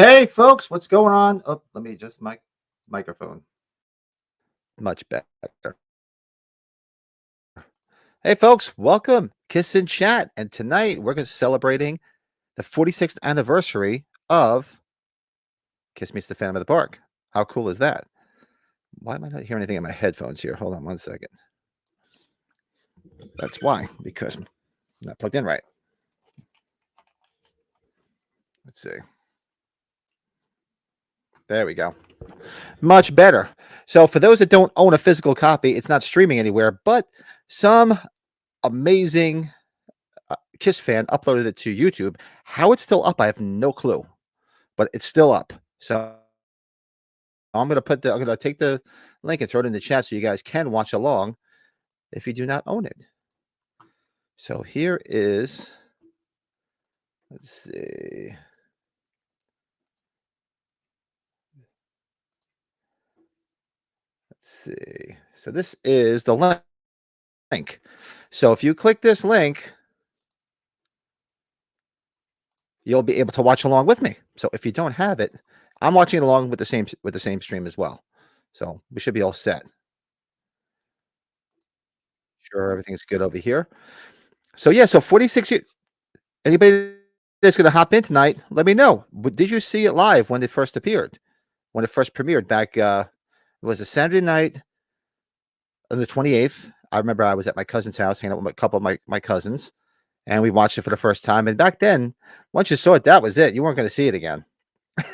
Hey, folks, what's going on? Oh, let me adjust my microphone. Much better. Hey, folks, welcome. Kiss and Chat. And tonight we're going to celebrating the 46th anniversary of Kiss Meets the Phantom of the Park. How cool is that? Why am I not hearing anything in my headphones here? Hold on one second. That's why, because I'm not plugged in right. Let's see. There we go. Much better. So for those that don't own a physical copy, it's not streaming anywhere, but some amazing Kiss fan uploaded it to YouTube. How it's still up, I have no clue, but it's still up. So I'm gonna take the link and throw it in the chat so you guys can watch along if you do not own it. So here is, let's see. Let's see. So this is the link. So if you click this link, you'll be able to watch along with me. So if you don't have it, I'm watching along with the same stream as well. So we should be all set. Sure, everything's good over here. So yeah, so 46 years. Anybody that's gonna hop in tonight, let me know. Did you see it live when it first appeared? When it first premiered back, it was a Saturday night on the 28th. I remember I was at my cousin's house hanging out with a couple of my cousins, and we watched it for the first time. And back then, once you saw it, that was it. You weren't going to see it again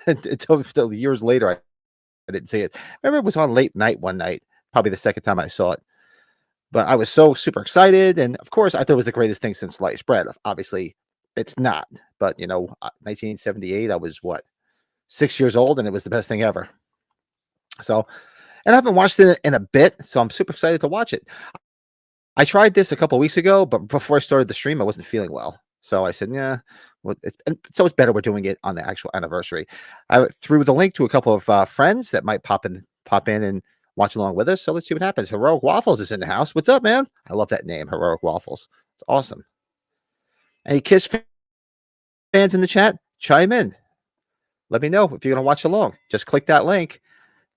until years later. I didn't see it. I remember it was on late night one night, probably the second time I saw it. But I was so super excited, and of course, I thought it was the greatest thing since sliced bread. Obviously, it's not. But 1978, I was what, 6 years old, and it was the best thing ever. So, and I haven't watched it in a bit, so I'm super excited to watch it. I tried this a couple weeks ago, but before I started the stream, I wasn't feeling well. So I said, yeah, well, so it's better we're doing it on the actual anniversary. I threw the link to a couple of friends that might pop in and watch along with us. So let's see what happens. Heroic Waffles is in the house. What's up, man? I love that name, Heroic Waffles. It's awesome. Any Kiss fans in the chat? Chime in. Let me know if you're going to watch along. Just click that link.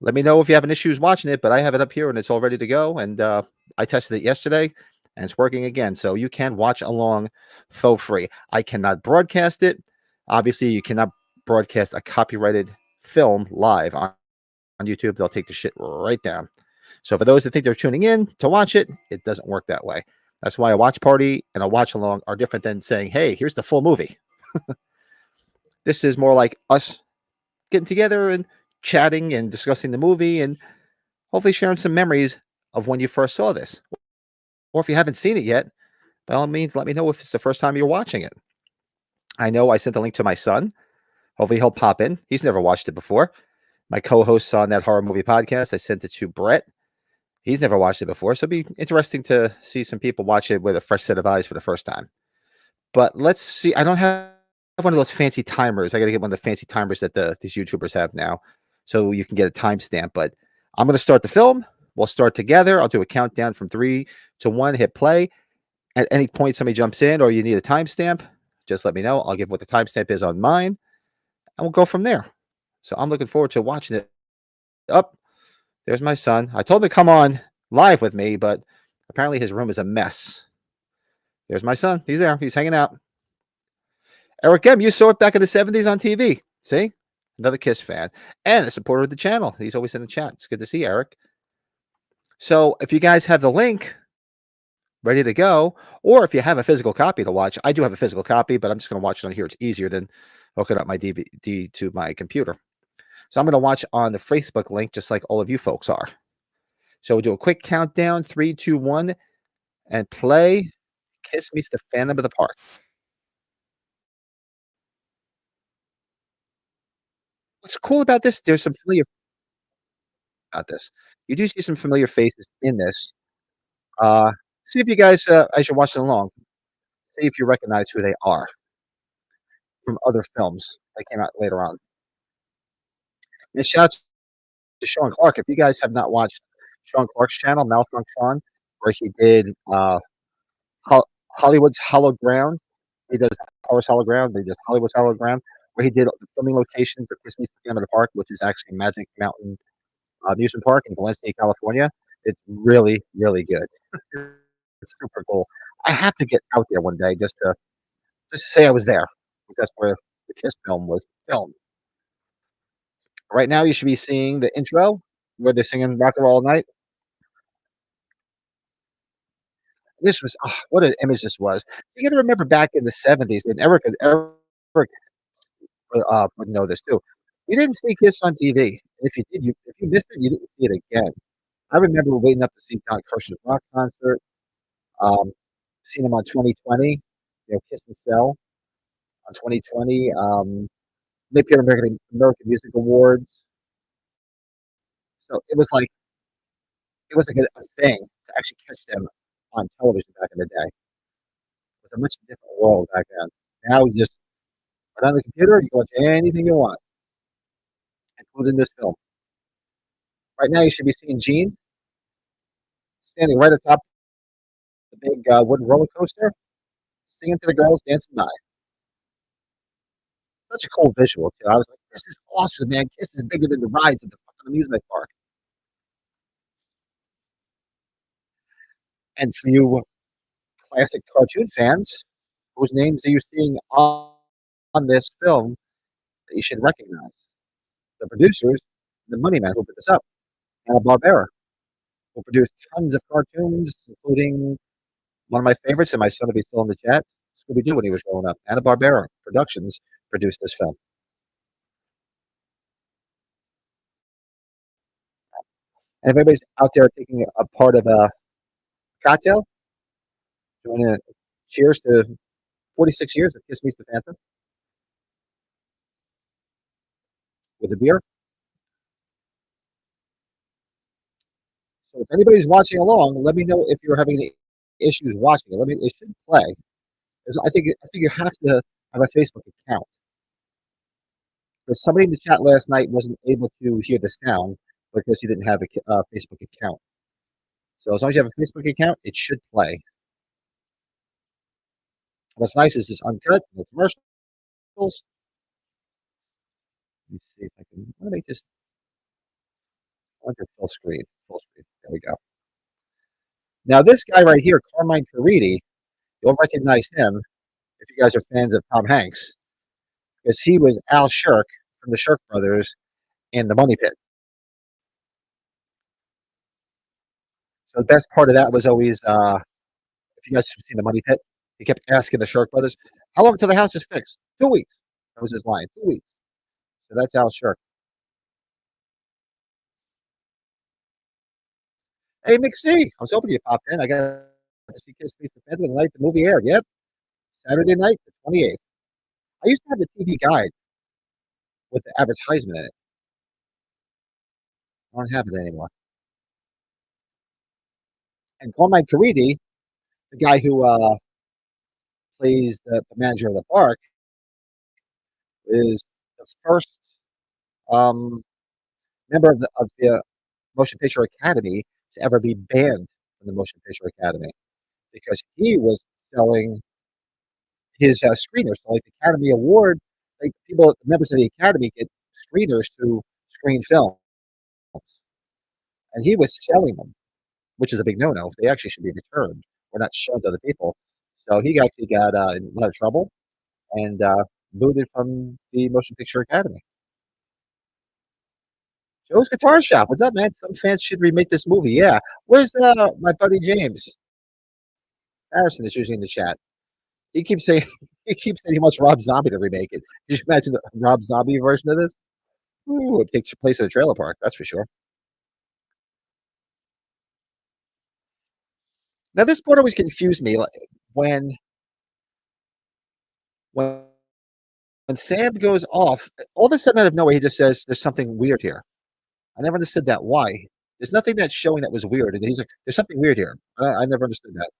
Let me know if you have any issues watching it, but I have it up here and it's all ready to go. And I tested it yesterday and it's working again. So you can watch along for free. I cannot broadcast it. Obviously, you cannot broadcast a copyrighted film live on YouTube. They'll take the shit right down. So for those that think they're tuning in to watch it, it doesn't work that way. That's why a watch party and a watch along are different than saying, hey, here's the full movie. This is more like us getting together and chatting and discussing the movie and hopefully sharing some memories of when you first saw this. Or if you haven't seen it yet, by all means, let me know if it's the first time you're watching it. I know I sent the link to my son. Hopefully he'll pop in. He's never watched it before. My co-hosts on that horror movie podcast, I sent it to Brett. He's never watched it before, so it'd be interesting to see some people watch it with a fresh set of eyes for the first time. But let's see. I don't have one of those fancy timers. I got to get one of the fancy timers that these YouTubers have now, so you can get a timestamp. But I'm going to start the film. We'll start together. I'll do a countdown from 3 to 1. Hit play. At any point, somebody jumps in or you need a timestamp, just let me know. I'll give what the timestamp is on mine, and we'll go from there. So I'm looking forward to watching it. Up there's my son. I told him to come on live with me, but apparently his room is a mess. There's my son. He's there. He's hanging out. Eric M., you saw it back in the 70s on TV. See? Another Kiss fan and a supporter of the channel. He's always in the chat. It's good to see Eric. So if you guys have the link ready to go, or if you have a physical copy to watch, I do have a physical copy, but I'm just going to watch it on here. It's easier than hooking up my DVD to my computer. So I'm going to watch on the Facebook link, just like all of you folks are. So we'll do a quick countdown, 3, 2, 1, and play. Kiss Meets the Phantom of the Park. What's cool about this, there's some familiar about this. You do see some familiar faces in this. See if you guys, as you're watching along, see if you recognize who they are from other films that came out later on. And shout out to Sean Clark. If you guys have not watched Sean Clark's channel, Malfunction Sean, where he did Hollywood's Hollow Ground. He does Horror's Hollow Ground. He does Hollywood's Hollow Ground. where he did the filming locations for Kiss Me Stand Park, which is actually Magic Mountain amusement park in Valencia, California. It's really, really good. It's super cool. I have to get out there one day just to say I was there. That's where the Kiss film was filmed. Right now, you should be seeing the intro where they're singing "Rock and Roll All Night." This was what an image this was. You got to remember back in the '70s, and Eric would know this too. You didn't see Kiss on TV. If you did, if you missed it, you didn't see it again. I remember waiting up to see John Kirshner's rock concert. Um, Seen them on 2020, Kiss and Sell on 2020. They appeared American Music Awards. So it was like a thing to actually catch them on television back in the day. It was a much different world back then. Now you just put on the computer and you can watch anything you want, including this film. Right now, you should be seeing Gene standing right atop the big wooden roller coaster, singing to the girls, dancing by. Such a cool visual too. I was like, "This is awesome, man! Kiss is bigger than the rides at the fucking amusement park." And for you classic cartoon fans, whose names are you seeing on this film that you should recognize? The producers, the money man who put this up, Hanna-Barbera, who produced tons of cartoons, including one of my favorites, and my son will be still in the chat, Scooby-Doo when he was growing up. Hanna-Barbera Productions produced this film. And if anybody's out there taking a part of a cocktail, do you want to cheers to 46 years of Kiss Meets the Phantom with a beer? So if anybody's watching along, let me know if you're having any issues watching it. It should play. I think you have to have a Facebook account. Because somebody in the chat last night wasn't able to hear the sound because he didn't have a Facebook account. So as long as you have a Facebook account, it should play. What's nice is it's uncut, no commercials. Let me see if I can. I want to make this. I want to full screen. Full screen. There we go. Now this guy right here, Carmine Caridi, you'll recognize him if you guys are fans of Tom Hanks, because he was Al Shirk from the Shirk Brothers in The Money Pit. So the best part of that was always, if you guys have seen The Money Pit, he kept asking the Shirk Brothers, "How long till the house is fixed?" 2 weeks. That was his line. 2 weeks. So that's Al Shirk. Hey, McC, I was hoping you popped in. I got to see Kiss Meets the Phantom the night the movie aired. Yep, Saturday night, the 28th. I used to have the TV guide with the advertisement in it. I don't have it anymore. And Carmine Caridi, the guy who plays the manager of the park, is the first um, member of the Motion Picture Academy to ever be banned from the Motion Picture Academy because he was selling his screeners. So, like the Academy Award, like people, members of the Academy get screeners to screen films, and he was selling them, which is a big no-no. They actually should be returned or not shown to other people. So he actually got in a lot of trouble and booted from the Motion Picture Academy. Joe's Guitar Shop. What's up, man? Some fans should remake this movie. Yeah. Where's my buddy James Harrison is usually in the chat. He keeps saying he wants Rob Zombie to remake it. Can you imagine the Rob Zombie version of this? Ooh, it takes place at a trailer park, that's for sure. Now this part always confused me. Like when when Sam goes off, all of a sudden out of nowhere he just says there's something weird here. I never understood that. Why? There's nothing that's showing that was weird. And he's like, there's something weird here. I never understood that.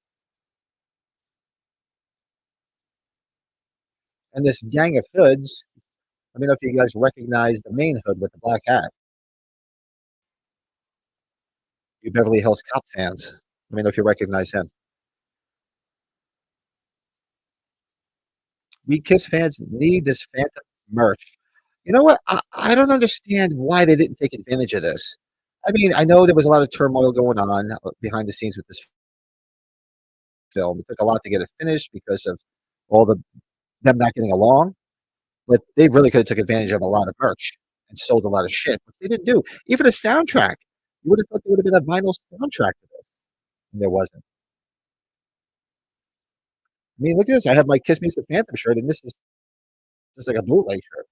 And this gang of hoods, let me know if you guys recognize the main hood with the black hat. You Beverly Hills Cop fans. Let me know if you recognize him. We Kiss fans need this Phantom merch. You know what? I don't understand why they didn't take advantage of this. I mean, I know there was a lot of turmoil going on behind the scenes with this film. It took a lot to get it finished because of all the them not getting along, but they really could have took advantage of a lot of merch and sold a lot of shit, which they didn't do. Even a soundtrack. You would have thought there would have been a vinyl soundtrack to this, and there wasn't. I mean, look at this. I have my Kiss Me the Phantom shirt, and this is just like a bootleg shirt.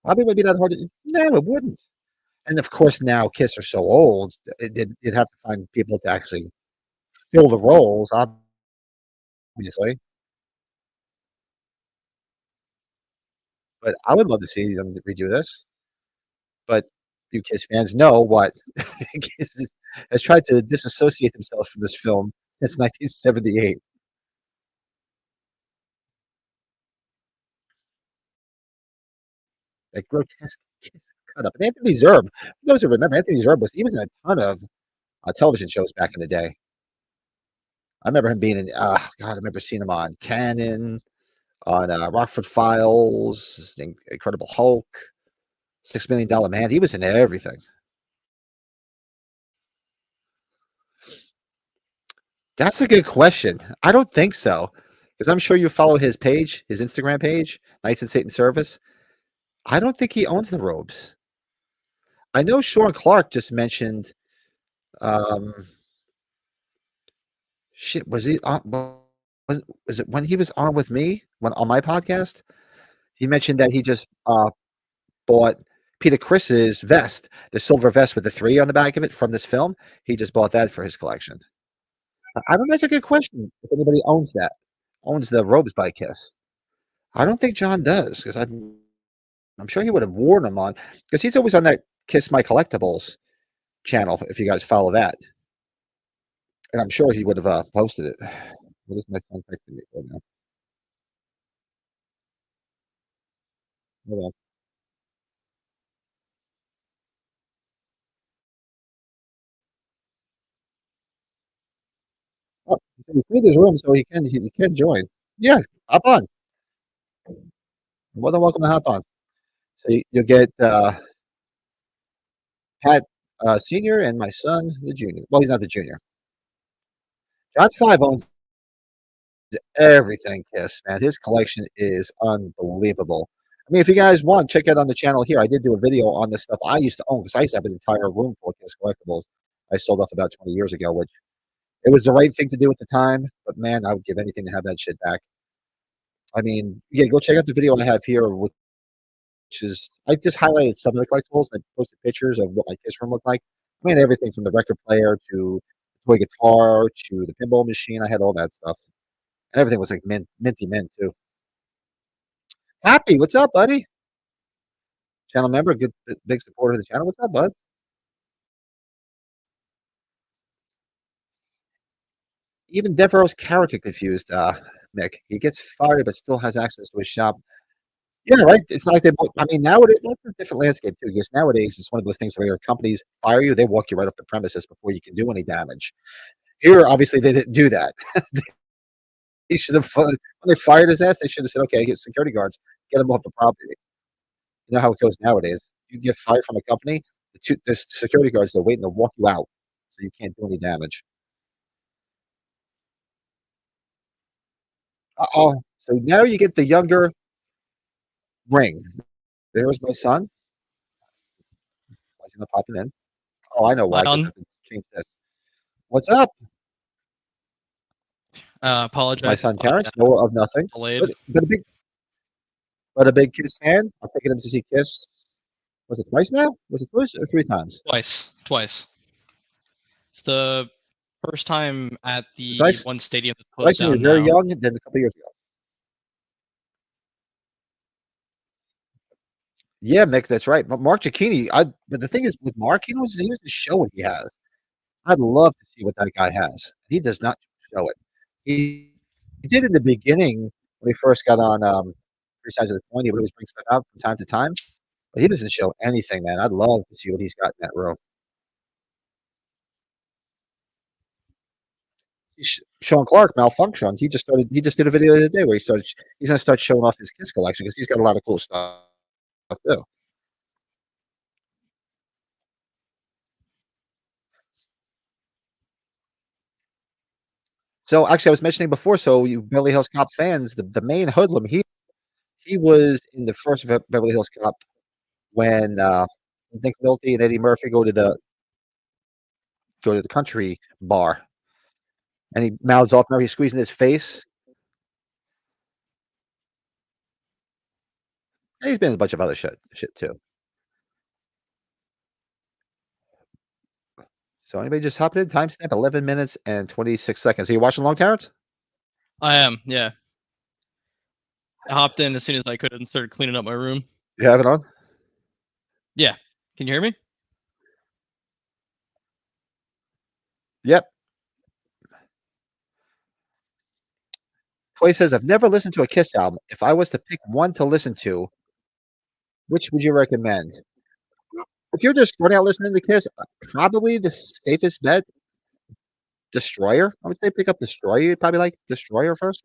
Probably would be that hard to no, it wouldn't. And of course, now Kiss are so old, you'd have to find people to actually fill the roles, obviously. But I would love to see them redo this. But you Kiss fans know what Kiss has tried to disassociate themselves from this film since 1978. That grotesque Kiss cut up. And Anthony Zerbe, for those who remember, Anthony Zerbe was he was in a ton of television shows back in the day. I remember him being in. God, I remember seeing him on Cannon, on Rockford Files, Incredible Hulk, $6 Million Man. He was in everything. That's a good question. I don't think so, because I'm sure you follow his page, his Instagram page, Knights and Satan Service. I don't think he owns the robes. I know Sean Clark just mentioned. Um, shit, was he on? Was it when he was on with me when on my podcast? He mentioned that he just bought Peter Chris's vest, the silver vest with the three on the back of it from this film. He just bought that for his collection. I don't know. That's a good question. If anybody owns that, owns the robes by Kiss. I don't think John does because I'm sure he would have worn them on because he's always on that Kiss My Collectibles channel. If you guys follow that, and I'm sure he would have posted it. What is my son texting me for now? Hold on. Oh, he freed his room so he can join. Yeah, hop on. More than welcome to hop on. So you'll get Pat Senior and my son the Junior. Well, he's not the Junior. John Five owns everything Kiss, man. His collection is unbelievable. I mean, if you guys want, check it on the channel here. I did do a video on the stuff I used to own because I used to have an entire room full of Kiss collectibles. I sold off about 20 years ago, which it was the right thing to do at the time. But man, I would give anything to have that shit back. I mean, yeah, go check out the video I have here, which is I just highlighted some of the collectibles and posted pictures of what my Kiss room looked like. I mean, everything from the record player to toy guitar to the pinball machine. I had all that stuff. Everything was like minty mint too. Happy, what's up, buddy? Channel member, good big supporter of the channel. What's up, bud? Even Devereaux's character confused Mick. He gets fired but still has access to his shop. Yeah, right. It's not like they. I mean, nowadays that's a different landscape too. Because nowadays it's one of those things where companies fire you, they walk you right off the premises before you can do any damage. Here, obviously, they didn't do that. He should have when they fired his ass. They should have said, "Okay, get security guards, get him off the property." You know how it goes nowadays. You get fired from a company, the security guards are waiting to walk you out, so you can't do any damage. Uh-oh. So now you get the younger ring. There's my son. Why is he not popping in? Oh, I know Hi, why. Because I on. have to change this. What's up? It's my Apologize son if I Terrence, knower of nothing, delayed but a big Kiss fan. I'm taking him to see Kiss. Was it twice now? Was it twice or three times? twice. Twice. It's the first time at the Twice. one stadium that's closed Twice when he was down very now. young, and then a couple years ago. Yeah, Mick, that's right. But Mark Giacchini, but the thing is with Mark, he doesn't show what he has. I'd love to see what that guy has. He does not show it. He did in the beginning when he first got on Three Sides of the Coin. He would always bring stuff out from time to time, but he doesn't show anything, man. I'd love to see what he's got in that room. Sean Clark malfunctioned. He just started. He just did a video the other day where he started. He's going to start showing off his Kiss collection because he's got a lot of cool stuff too. So actually, I was mentioning before. So you Beverly Hills Cop fans, the main hoodlum, he was in the first Beverly Hills Cop when Nick Nolte and Eddie Murphy go to the country bar, and he mouths off. Now he's squeezing his face. And he's been in a bunch of other shit too. So anybody just hop in? Timestamp 11 minutes and 26 seconds. Are you watching Long Terrence? I am, yeah. I hopped in as soon as I could and started cleaning up my room. You have it on? Yeah. Can you hear me? Yep. Clay says, I've never listened to a Kiss album. If I was to pick one to listen to, which would you recommend? If you're just starting out listening to Kiss, probably the safest bet, Destroyer. I would say pick up Destroyer. You'd probably like Destroyer first.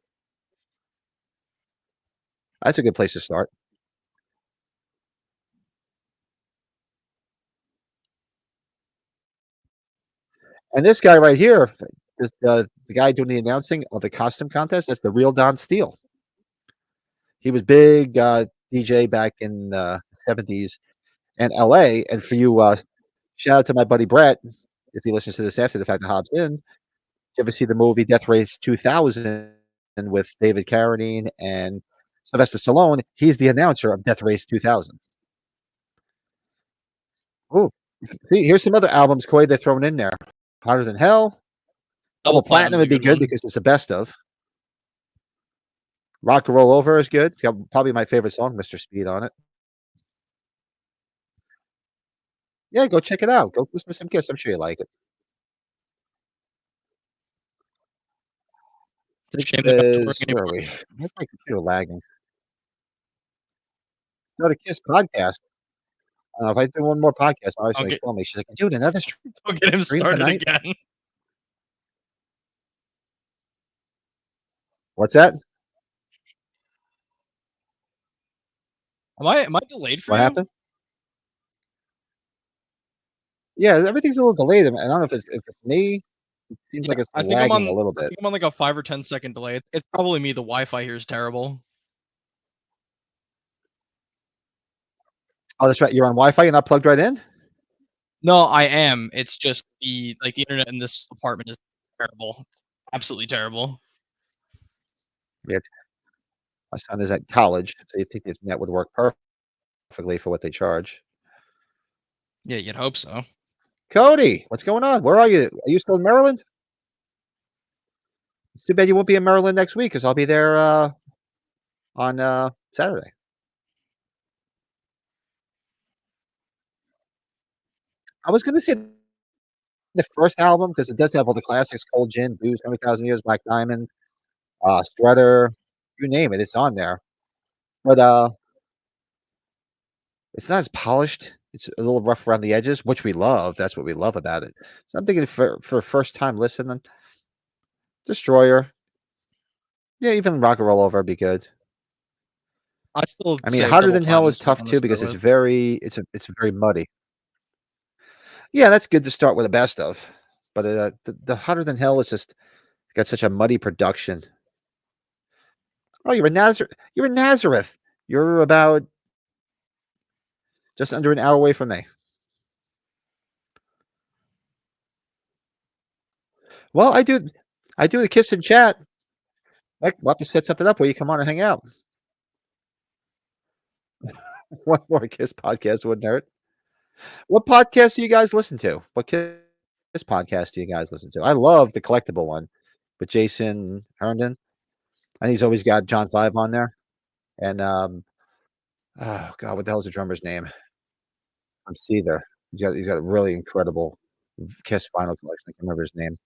That's a good place to start. And this guy right here, the guy doing the announcing of the costume contest, that's the real Don Steele. He was big DJ back in the 70s in LA. And for you, shout out to my buddy Brett, if he listens to this after the fact that hops in. You ever see the movie Death Race 2000 with David Carradine and Sylvester Stallone? He's the announcer of Death Race 2000. Oh, see, here's some other albums, Coy, they're throwing in there. Hotter Than Hell. Double Platinum would be good because it's the best of. Rock and Roll Over is good. Got probably my favorite song, Mr. Speed, on it. Yeah, go check it out. Go listen to some Kiss. I'm sure you like it. It's a shame they're not touring Where are anymore. we? Why's my computer lagging? Not a Kiss podcast. If I do one more podcast, my wife's going to kill me. She's like, dude, another stream Don't get him started tonight? again. What's that? Am I delayed for What you? happened? Yeah, everything's a little delayed. And I don't know if it's me. It seems like it's lagging a little bit. I think I'm on like a 5 or 10 second delay. It's probably me. The Wi-Fi here is terrible. Oh, that's right. You're on Wi-Fi. You're not plugged right in? No, I am. It's just the internet in this apartment is terrible. It's absolutely terrible. Yeah. My son is at college, so you think the internet would work perfectly for what they charge. Yeah, you'd hope so. Cody, what's going on? Where are you? Are you still in Maryland? It's too bad you won't be in Maryland next week because I'll be there on Saturday. I was going to say the first album because it does have all the classics: Cold Gin, Booze, 100,000 Years, Black Diamond, Strutter, you name it, it's on there. But it's not as polished. It's a little rough around the edges, which we love. That's what we love about it. So I'm thinking for first time listening, Destroyer. Yeah, even Rock and Roll Over would be good. I mean, Hotter Than Hell is tough too because it's very muddy. Yeah, that's good to start with a best of. But the Hotter Than Hell is just got such a muddy production. Oh, you're in Nazareth. You're in Nazareth. You're about just under an hour away from me. Well, I do the Kiss and Chat. We'll have to set something up where you come on and hang out. One more Kiss podcast wouldn't hurt. What podcast do you guys listen to? What Kiss podcast do you guys listen to? I love the Collectible one with Jason Herndon. And he's always got John 5 on there. And oh god, what the hell's the drummer's name? I'm Seether. He's got a really incredible Kiss vinyl collection. I can't remember his name.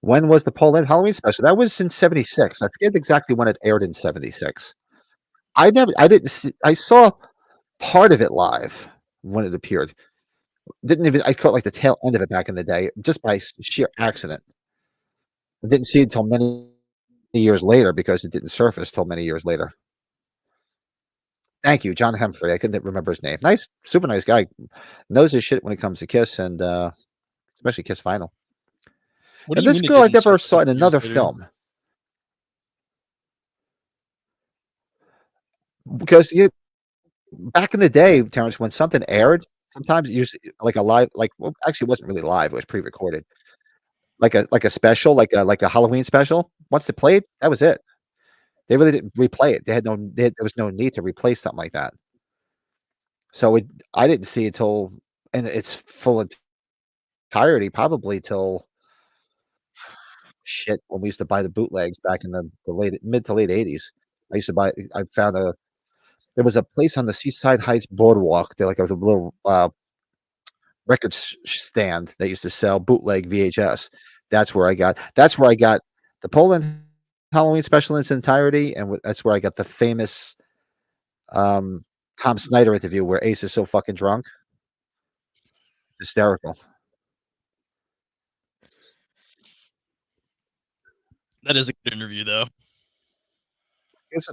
When was the Poland Halloween special? That was in 76. I forget exactly when it aired in 76. I saw part of it live when it appeared. Didn't even I caught, like, the tail end of it back in the day just by sheer accident. I didn't see it till many years later because it didn't surface till many years later. Thank you, John Humphrey. I couldn't remember his name. Nice, super nice guy. Knows his shit when it comes to Kiss and, especially Kiss Vinyl. What do And you this mean it girl I didn't never surface saw in until years another later? film because you back in the day, Terrence, when something aired, sometimes you like a live, like well, actually, it wasn't really live; it was pre-recorded, like a special, like a Halloween special. Once it played, that was it. They really didn't replay it. There was no need to replay something like that. So I didn't see it till in its full entirety, probably till shit when we used to buy the bootlegs back in the late mid to late '80s. I used to buy. I found a there was a place on the Seaside Heights Boardwalk. There, like, a little record stand that used to sell bootleg VHS. That's where I got the Poland Halloween special in its entirety, and that's where I got the famous um, Tom Snyder interview where Ace is so fucking drunk, hysterical. That is a good interview, though. Kiss,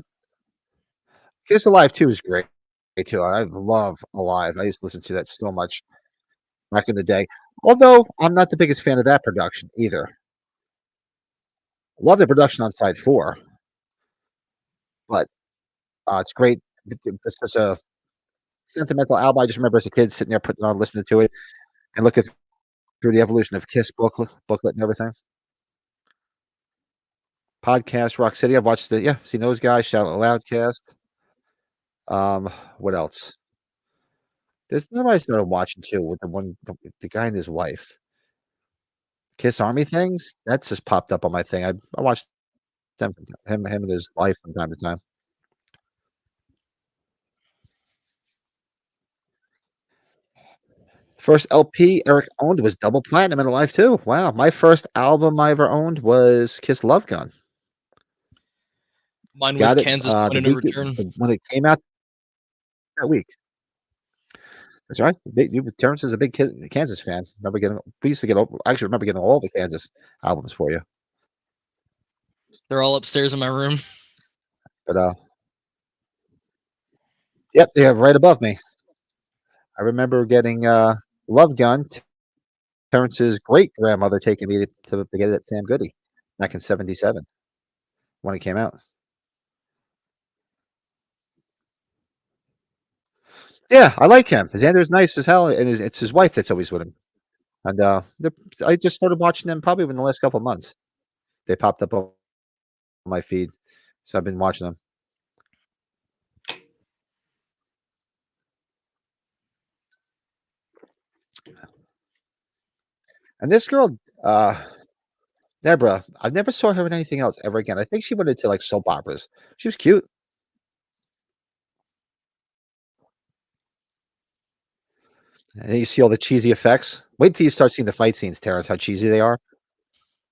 Kiss Alive 2 is great too. I love Alive. I used to listen to that so much back in the day. Although I'm not the biggest fan of that production either. Love the production on side four, but it's great. It's such a sentimental album. I just remember as a kid sitting there putting on, listening to it, and looking through the evolution of Kiss booklet and everything. Podcast, Rock City. I've watched it. Yeah, seen those guys. Shout Out Loudcast. What else? There's another I started watching too with the guy and his wife. Kiss Army things. That's just popped up on my thing. I watched them from him and his wife from time to time. First LP Eric owned was double platinum in Alive too. Wow, my first album I ever owned was Kiss Love Gun. Mine was Got it Kansas the Point of No week Return. when it came out that week. That's right. Terrence is a big Kansas fan. Remember getting we used to get I actually remember getting all the Kansas albums for you. They're all upstairs in my room. But yep, they're right above me. I remember getting Love Gun. Terrence's great grandmother taking me to get it at Sam Goody back in '77 when it came out. Yeah, I like him. Xander's nice as hell, and it's his wife that's always with him. And I just started watching them probably in the last couple of months. They popped up on my feed, so I've been watching them. And this girl, Deborah, I never saw her in anything else ever again. I think she went into like soap operas. She was cute. And then you see all the cheesy effects. Wait till you start seeing the fight scenes, Terrence, how cheesy they are.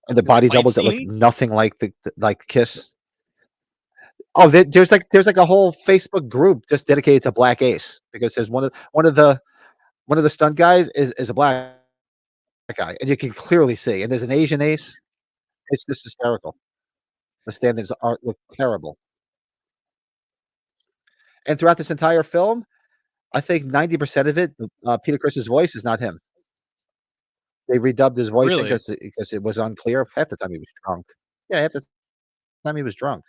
And the body Fight doubles that look scene? nothing like like Kiss. Oh, there's like a whole Facebook group just dedicated to Black Ace because there's one of the stunt guys is a black guy, and you can clearly see. And there's an Asian Ace. It's just hysterical. The stand-ins art look terrible. And throughout this entire film, I think 90% of it, Peter Criss's voice is not him. They redubbed his voice Really? because it was unclear. Half the time he was drunk. Yeah, half the time he was drunk.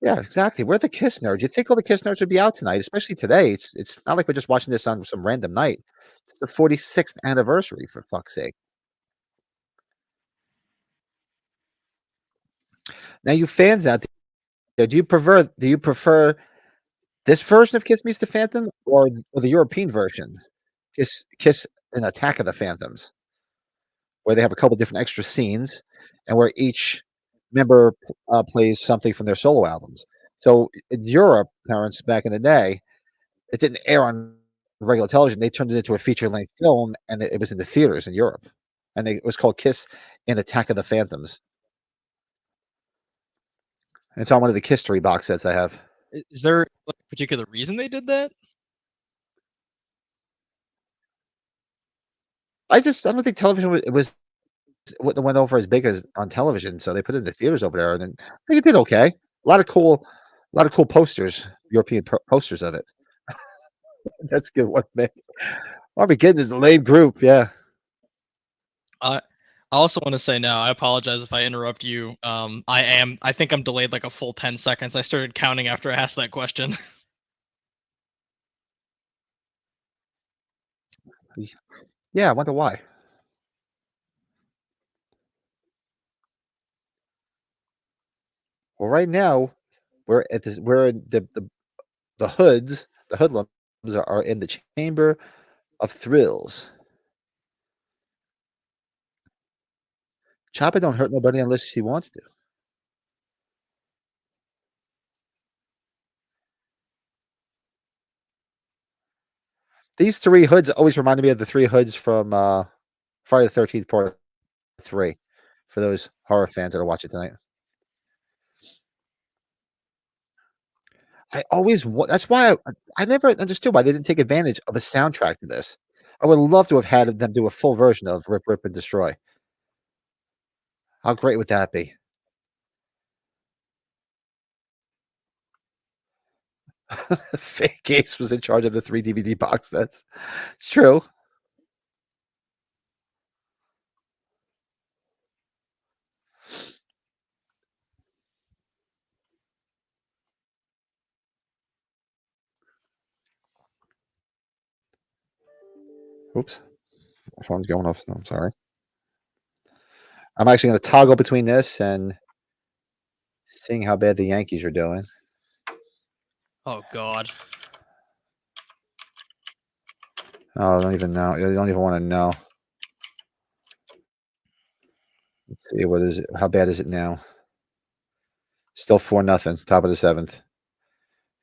Yeah, exactly. We're the Kiss nerds. You'd think all the Kiss nerds would be out tonight, especially today. It's not like we're just watching this on some random night. It's the 46th anniversary, for fuck's sake. Now, you fans out there, do you prefer this version of Kiss Meets the Phantom or the European version? Kiss an Attack of the Phantoms, where they have a couple different extra scenes and where each member plays something from their solo albums. So in Europe, parents back in the day, it didn't air on regular television. They turned it into a feature-length film, and it was in the theaters in Europe. And it was called Kiss in Attack of the Phantoms. And it's on one of the Kiss 3 box sets I have. Is there like a particular reason they did that? I don't think television was wouldn't have went over as big as on television, so they put it in the theaters over there, and then I think it did okay. A lot of cool posters, European posters of it. That's a good one, man. Armageddon is a lame group, yeah. I I also want to say now, I apologize if I interrupt you. I think I'm delayed like a full 10 seconds. I started counting after I asked that question. Yeah, I wonder why. Well, right now, we're in the hoodlums are in the chamber of thrills. Chopper don't hurt nobody unless she wants to. These 3 hoods always reminded me of the 3 hoods from, Friday the 13th Part 3, for those horror fans that are watching tonight. I always wa that's why I never understood why they didn't take advantage of a soundtrack to this. I would love to have had them do a full version of Rip, Rip, and Destroy. How great would that be? Fake Case was in charge of the 3 DVD box sets. It's true. Oops, my phone's going off. I'm sorry. I'm actually gonna toggle between this and seeing how bad the Yankees are doing. Oh God. Oh, I don't even know. I don't even wanna know. Let's see, what is it? How bad is it now? Still 4-0, top of the 7th.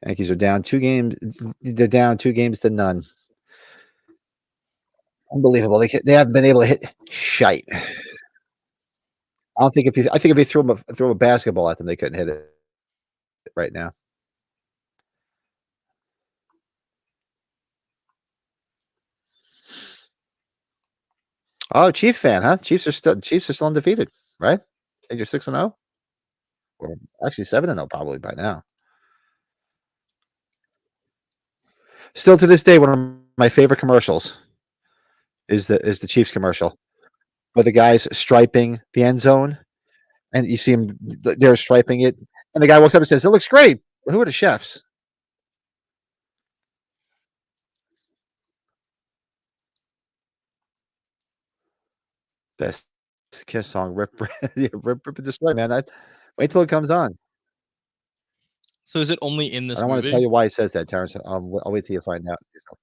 Yankees are down 2 games. They're down 2 games to none. Unbelievable. They haven't been able to hit shite. I think if you throw a basketball at them, they couldn't hit it right now. Oh, Chief fan, huh? Chiefs are still undefeated, right? I think you're 6-0, or actually 7-0 probably by now. Still to this day, one of my favorite commercials is the Chiefs commercial where the guy's striping the end zone, and you see him they're striping it, and the guy walks up and says, "It looks great." Who are the chefs? Best Kiss song, Rip, yeah, Rip and Destroy, man. I wait till it comes on. So is it only in I this don't want to tell movie? you why it says that, Terrence. I'll wait till you find out yourself.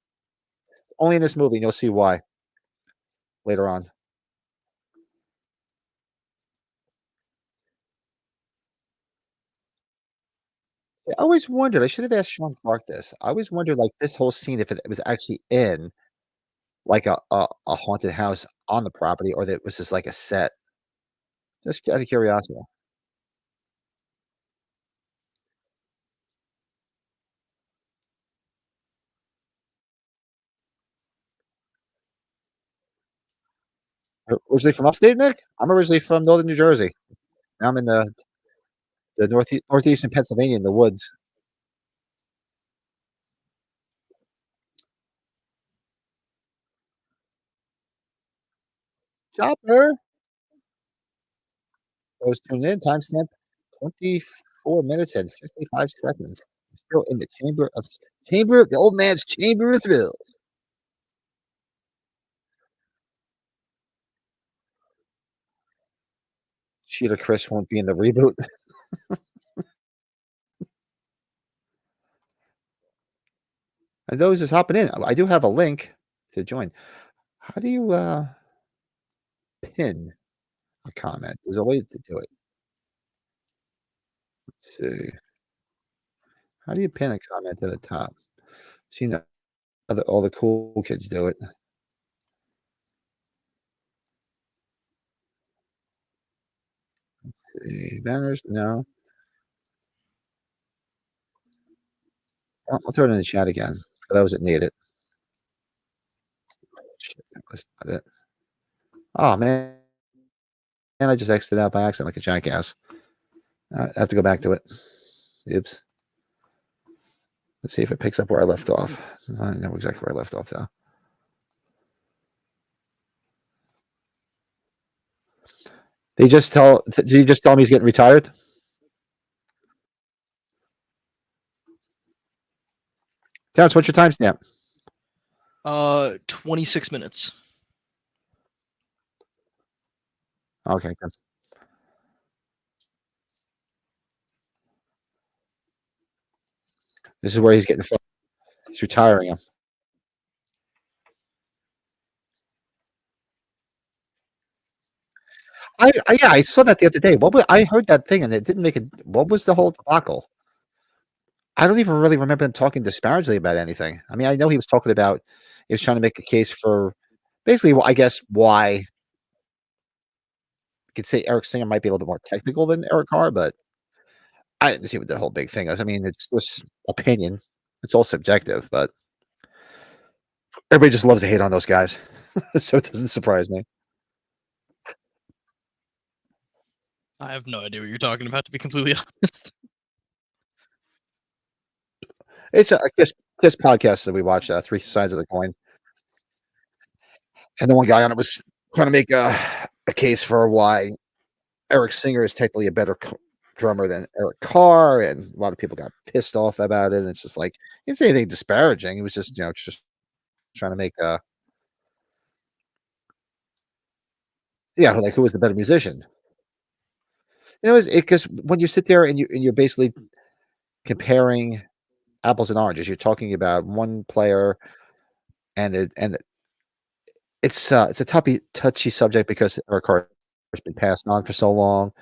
Only in this movie, and you'll see why later on. I always wondered. I should have asked Sean Clark this. I always wondered, like this whole scene, if it was actually in like a haunted house on the property, or that it was just like a set. Just out of curiosity. Originally from upstate, Nick. I'm originally from northern New Jersey. Now I'm in the northeastern Pennsylvania in the woods. Chopper. Those tuned in. Timestamp 24 minutes and 55 seconds. Still in the the old man's chamber of thrills. Cheetah Chris won't be in the reboot. And those just hopping in. I do have a link to join. How do you pin a comment? There's a way to do it. Let's see. How do you pin a comment to the top? Seen the all the cool kids do it. Let's see. Banners? No. I'll throw it in the chat again for those that need it. Shit, that was not it. Oh man, I just exited out by accident like a jackass. I have to go back to it. Oops. Let's see if it picks up where I left off. I know exactly where I left off though. Did you just tell him he's getting retired? Terrence, what's your timestamp? 26 minutes. Okay, good. This is where he's getting. He's retiring him. Yeah, I saw that the other day. I heard that thing and it didn't make it. What was the whole debacle? I don't even really remember him talking disparagingly about anything. I mean, I know he was talking about he was trying to make a case for basically, well, I guess why you could say Eric Singer might be a little bit more technical than Eric Carr, but I didn't see what the whole big thing is. I mean, it's just opinion. It's all subjective, but everybody just loves to hate on those guys, so it doesn't surprise me. I have no idea what you're talking about, to be completely honest. It's a Kiss podcast that we watched, Three Sides of the Coin, and the one guy on it was trying to make a case for why Eric Singer is technically a better drummer than Eric Carr, and a lot of people got pissed off about it. And it's just like he didn't say anything disparaging. He was just just trying to make like who was the better musician. It's because when you sit there and you're basically comparing apples and oranges, you're talking about one player, and it's a touchy subject because Eric Carr has been passed on for so long,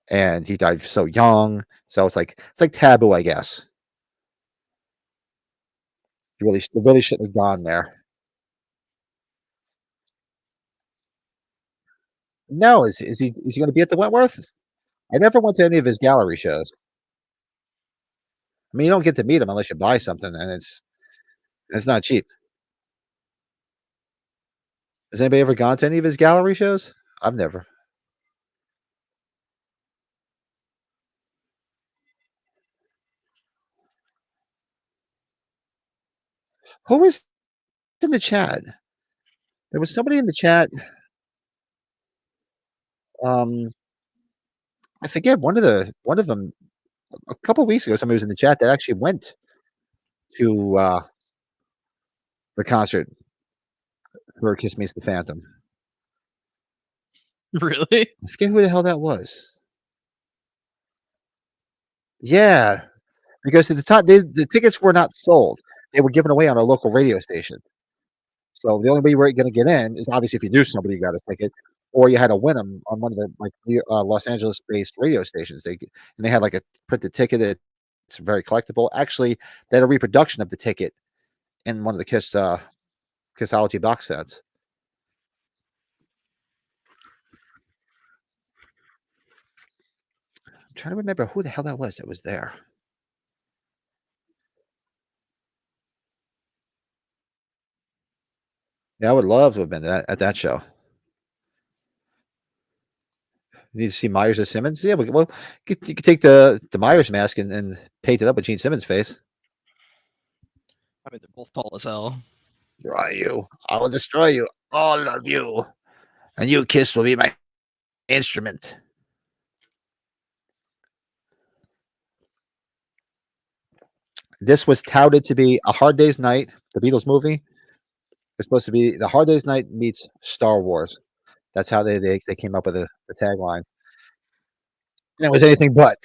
and he died so young. So it's like taboo, I guess. You really shouldn't have gone there. No, is he going to be at the Wentworth? I never went to any of his gallery shows. I mean, you don't get to meet him unless you buy something, and it's not cheap. Has anybody ever gone to any of his gallery shows? I've never. Who was in the chat? There was somebody in the chat. Um, I forget one of them a couple weeks ago. Somebody was in the chat that actually went to the concert for "Kiss Meets the Phantom." Really? I forget who the hell that was. Yeah, because at the time the tickets were not sold; they were given away on a local radio station. So the only way you were going to get in is obviously if you knew somebody who got a ticket, or you had to win them on one of the Los Angeles-based radio stations. They had like a printed ticket. It's very collectible. Actually, they had a reproduction of the ticket in one of the Kissology box sets. I'm trying to remember who the hell that was there. Yeah, I would love to have been at that show. You need to see Myers or Simmons? Yeah, well, you could take the Myers mask and paint it up with Gene Simmons' face. I mean, they're both tall as hell. Destroy you. I will destroy you. All of you. And you, Kiss, will be my instrument. This was touted to be A Hard Day's Night, the Beatles movie. It's supposed to be The Hard Day's Night meets Star Wars. That's how they came up with the tagline. And it was anything but.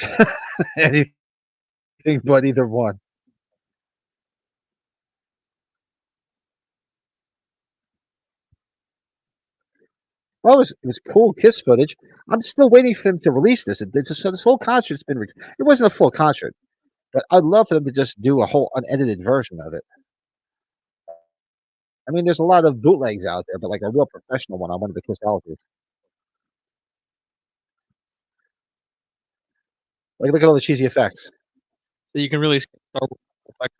Anything but either one. Well, it was cool Kiss footage. I'm still waiting for them to release this. So this whole concert's been. It wasn't a full concert, but I'd love for them to just do a whole unedited version of it. I mean, there's a lot of bootlegs out there, but like a real professional one on one of the Kiss albums. Like, look at all the cheesy effects. So you can really see Star Wars effects.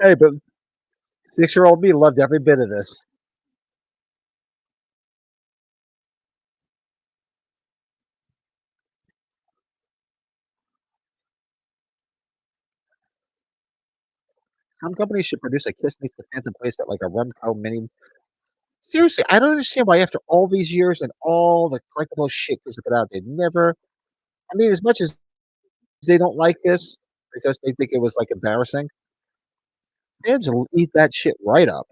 Hey, but 6-year-old me loved every bit of this. Some companies should produce a Kiss Meets the Phantom playset like a Remco mini. Seriously, I don't understand why after all these years and all the collectible shit Kiss have put out, they never. I mean, as much as they don't like this because they think it was like embarrassing, fans will eat that shit right up.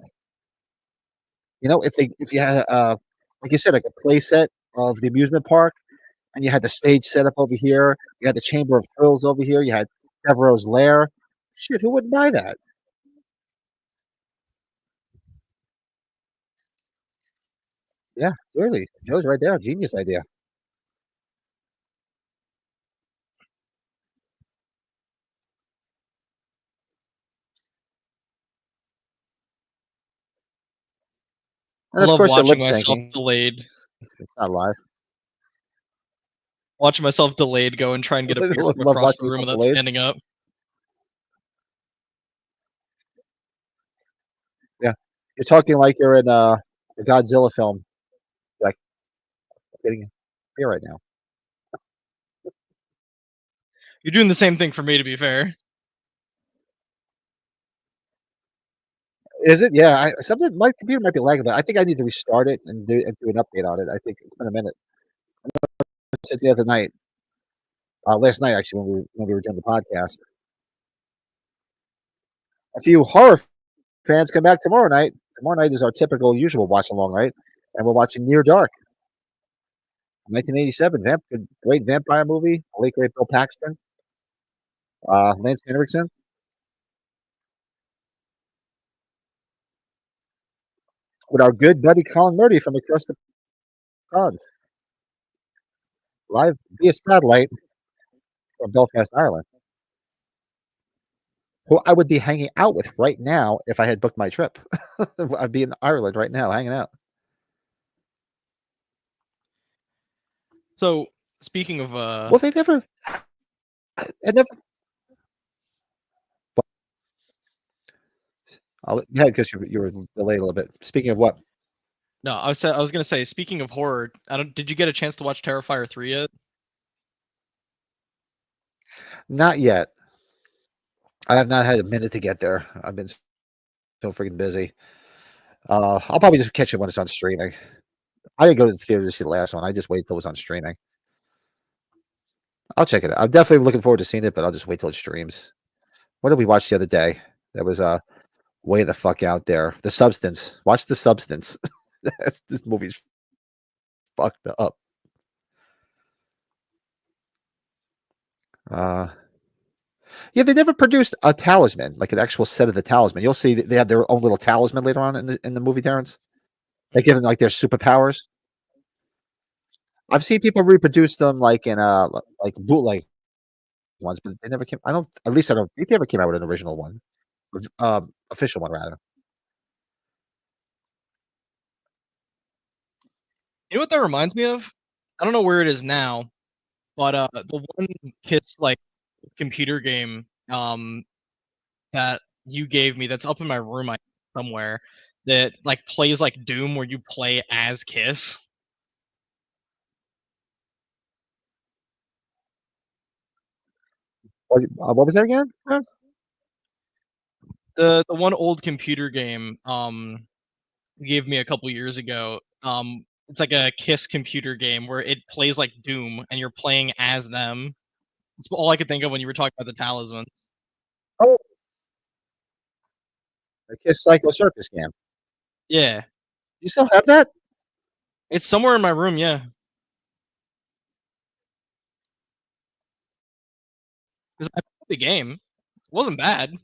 You know, if you had like you said, like a play set of the amusement park, and you had the stage set up over here, you had the Chamber of Thrills over here, you had Devereaux's Lair. Shit, who wouldn't buy that? Yeah, seriously, Joe's right there, genius idea. I And of love course, they're lip watching myself syncing. delayed, It's not live. watching myself delayed go and try and get a beer from Love across watching the room yourself without delayed. standing up. Yeah, you're talking like you're in a Godzilla film. Like getting here right now. You're doing the same thing for me, to be fair. Is it? Yeah, something. My computer might be lagging, but I think I need to restart it and do an update on it. I think it's been a minute since the other night. Last night actually when we were doing the podcast. A few horror fans come back tomorrow night. Tomorrow night is our typical usual watch along, right? And we're watching Near Dark, 1987, great vampire movie. Late great Bill Paxton, Lance Henriksen, with our good buddy Colin Murray from across the pond, live via satellite from Belfast, Ireland, who I would be hanging out with right now if I had booked my trip. I'd be in Ireland right now hanging out. So, speaking of Well, they never, I never. Yeah, because you were delayed a little bit. Speaking of what? no, I was gonna say, speaking of horror, I don't. Did you get a chance to watch Terrifier 3 yet? Not yet. I have not had a minute to get there. I've been so freaking busy. I'll probably just catch it when it's on streaming. I didn't go to the theater to see the last one. I just waited till it was on streaming. I'll check it out. I'm definitely looking forward to seeing it, but I'll just wait till it streams. What did we watch the other day? That was way the fuck out there. The Substance. Watch The Substance. This movie's fucked up. Uh, yeah, they never produced a talisman, like an actual set of the talisman. You'll see they have their own little talisman later on in the movie, Terrence. They give them like their superpowers. I've seen people reproduce them like in like bootleg ones, but they never came. I don't. At least I don't think they ever came out with an original one, official one rather. You know what that reminds me of? I don't know where it is now, but the one Kiss like computer game that you gave me that's up in my room somewhere that like plays like Doom where you play as Kiss. What was that again? The one old computer game you gave me a couple years ago. It's like a Kiss computer game where it plays like Doom and you're playing as them. It's all I could think of when you were talking about the talismans. Oh, the Kiss Psycho Circus game. Yeah, You still have that? it's somewhere in my room. Yeah, because I played the game. It wasn't bad, at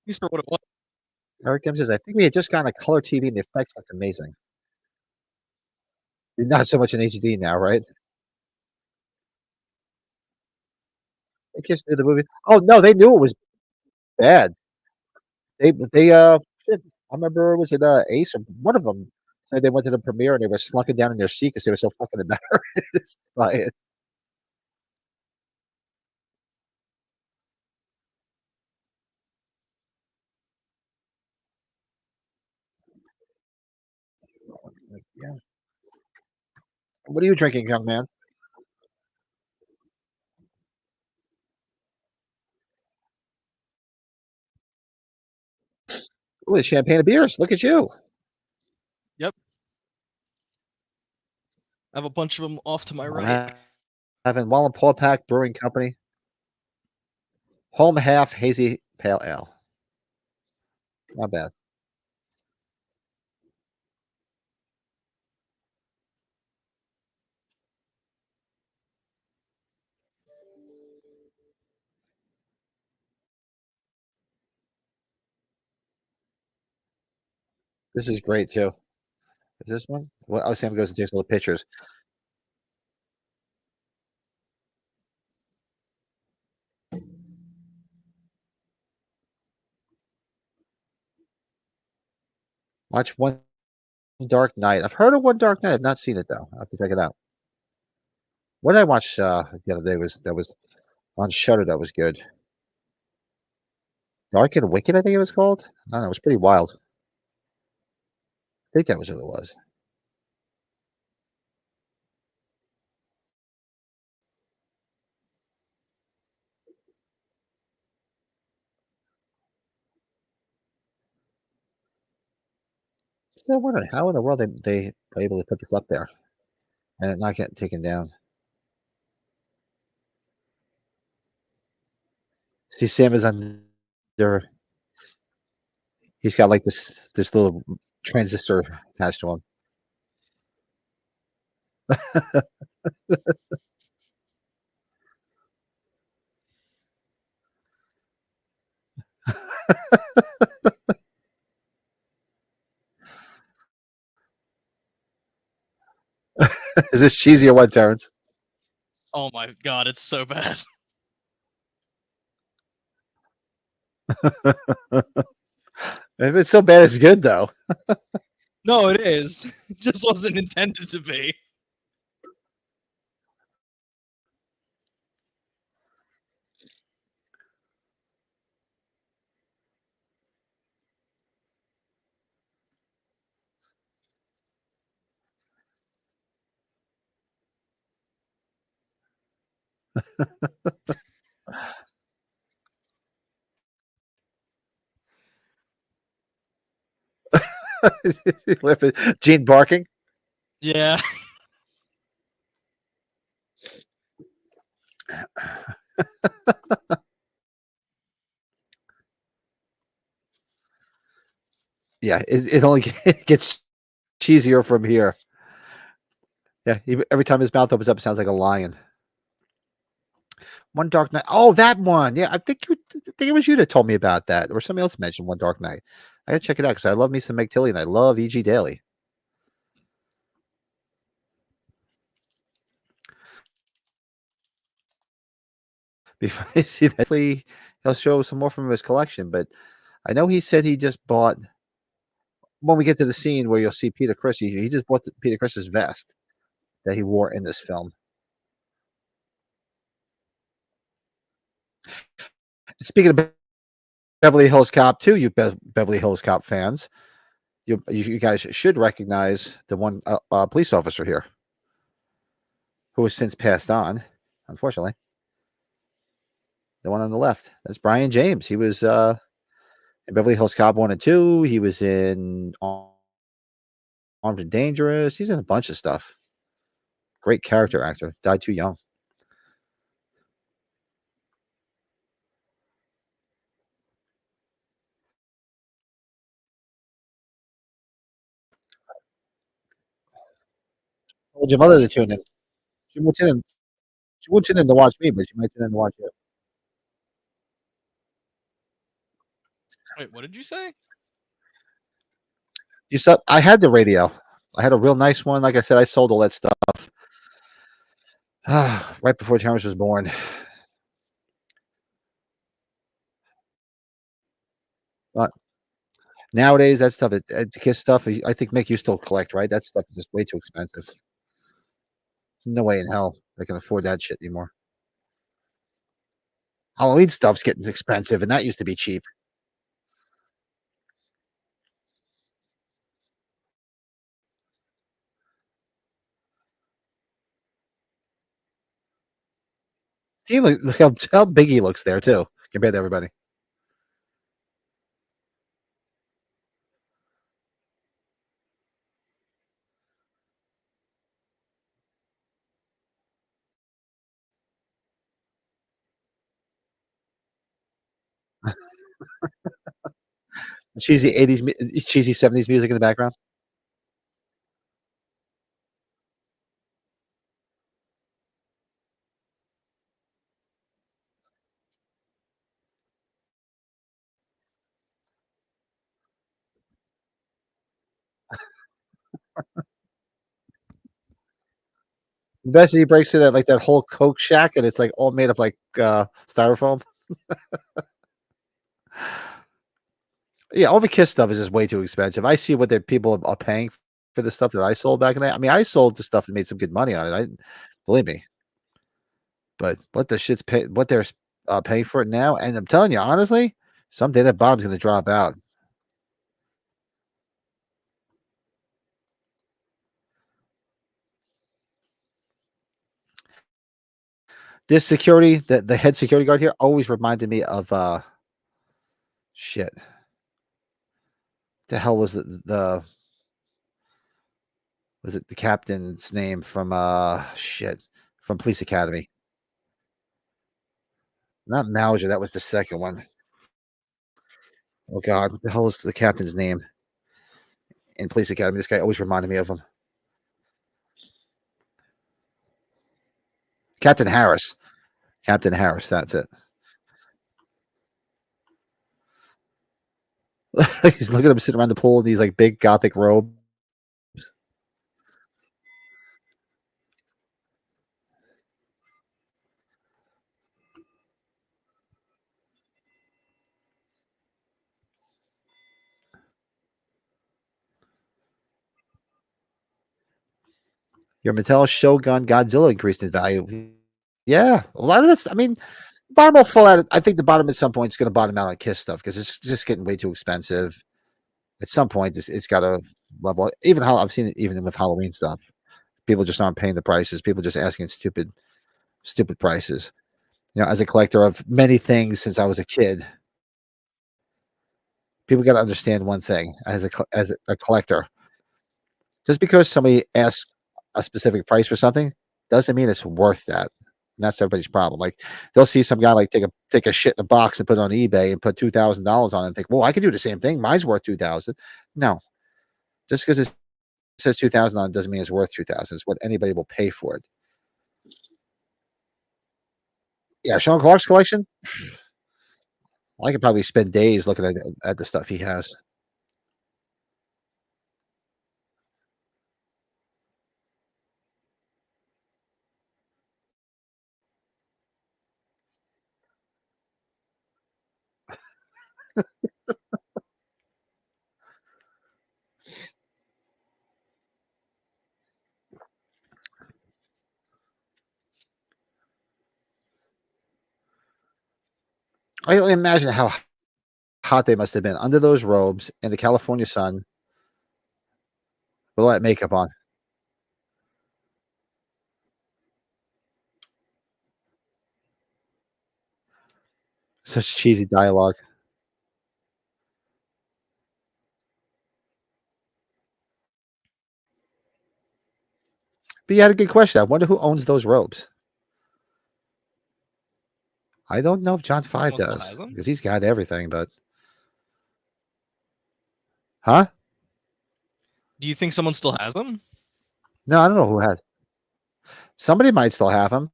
least for what it was. Eric Kim says, I think we had just gotten a color TV and the effects looked amazing. Not so much in HD now, right? They Kiss knew the movie. Oh no, they knew it was bad. They shit, I remember was it Ace or one of them So they went to the premiere and they were slunking down in their seat because they were so fucking embarrassed by it. Like, yeah. What are you drinking, young man? Ooh, it's champagne and beers. Look at you. Yep. I have a bunch of them off to my I'm right. having Wallen Pack Brewing Company. Home half hazy pale ale. Not bad. This is great too. Is this one? Well, oh, Sam goes and takes all the pictures. Watch One Dark Night. I've heard of One Dark Night. I've not seen it though. I have to check it out. What did I watch the other day? Was on Shutter that was good. Dark and Wicked, I think it was called. I don't know. It was pretty wild. I think that was what it was. Still wondering how in the world they are able to put this up there and it not get taken down. See, Sam is under. He's got like this little transistor attached to him. Is this cheesy or what, Terrence? Oh my god, it's so bad. If it's so bad, it's good though. No, it is. It just wasn't intended to be. Gene barking. Yeah. Yeah, it only gets cheesier from here. Yeah, every time his mouth opens up, it sounds like a lion. One Dark Night. Oh, that one. Yeah, I think it was you that told me about that, or somebody else mentioned One Dark Night. I gotta check it out because I love me some Meg Tilly and I love E.G. Daily. Before I see that, hopefully he'll show some more from his collection. But I know he said he just bought. When we get to the scene where you'll see Peter Criss, he just bought Peter Criss's vest that he wore in this film. Speaking of Beverly Hills Cop 2, you Beverly Hills Cop fans, you guys should recognize the one police officer here who has since passed on, unfortunately. The one on the left. That's Brian James. He was in Beverly Hills Cop 1 and 2. He was in Armed and Dangerous. He's in a bunch of stuff. Great character actor. Died too young. I told your mother to tune in. She won't tune in. She won't tune in to watch me, but she might tune in to watch you. Wait, what did you say? You saw, I had the radio. I had a real nice one. Like I said, I sold all that stuff right before Terrence was born. But Nowadays, that stuff, Kiss stuff, I think Mick, you still collect, right? That stuff is just way too expensive. There's no way in hell I can afford that shit anymore. Halloween stuff's getting expensive, and that used to be cheap. See, look how big he looks there too, compared to everybody. Cheesy 80s, cheesy 70s music in the background. The best is he breaks through that like that whole Coke shack, and it's like all made of like styrofoam. Yeah, all the Kiss stuff is just way too expensive. I see what the people are paying for the stuff that I sold back in the day. I mean, I sold the stuff and made some good money on it. I believe me, but what they're paying for it now, and I'm telling you honestly, someday that bottom's going to drop out. This security, the head security guard here, always reminded me of shit. The hell was the was it the captain's name from shit from Police Academy? Not Mauser, that was the second one. Oh god, what the hell is the captain's name in Police Academy? This guy always reminded me of him. Captain Harris. Captain Harris, that's it. He's looking at him sitting around the pool in these like big gothic robe. Your Mattel Shogun Godzilla increased in value. Yeah, a lot of this. I mean, bottom will fall out. I think the bottom at some point is going to bottom out on Kiss stuff because it's just getting way too expensive. At some point, it's got to level. Even how I've seen it, even with Halloween stuff, people just aren't paying the prices. People just asking stupid prices. You know, as a collector of many things since I was a kid, people got to understand one thing as a collector. Just because somebody asks a specific price for something doesn't mean it's worth that. And that's everybody's problem. Like they'll see some guy like take a shit in a box and put it on eBay and put $2,000 on it and think, well, I can do the same thing. Mine's worth 2,000. No, just because it says 2,000 on it doesn't mean it's worth 2,000. It's what anybody will pay for it. Yeah, Sean Clark's collection. I could probably spend days looking at the stuff he has. I can only imagine how hot they must have been under those robes in the California sun with all that makeup on. Such cheesy dialogue. But you had a good question. I wonder who owns those robes. I don't know if John Five Someone still does has them? because he's got everything, but huh? Do you think someone still has them? No, I don't know who has. Somebody might still have them.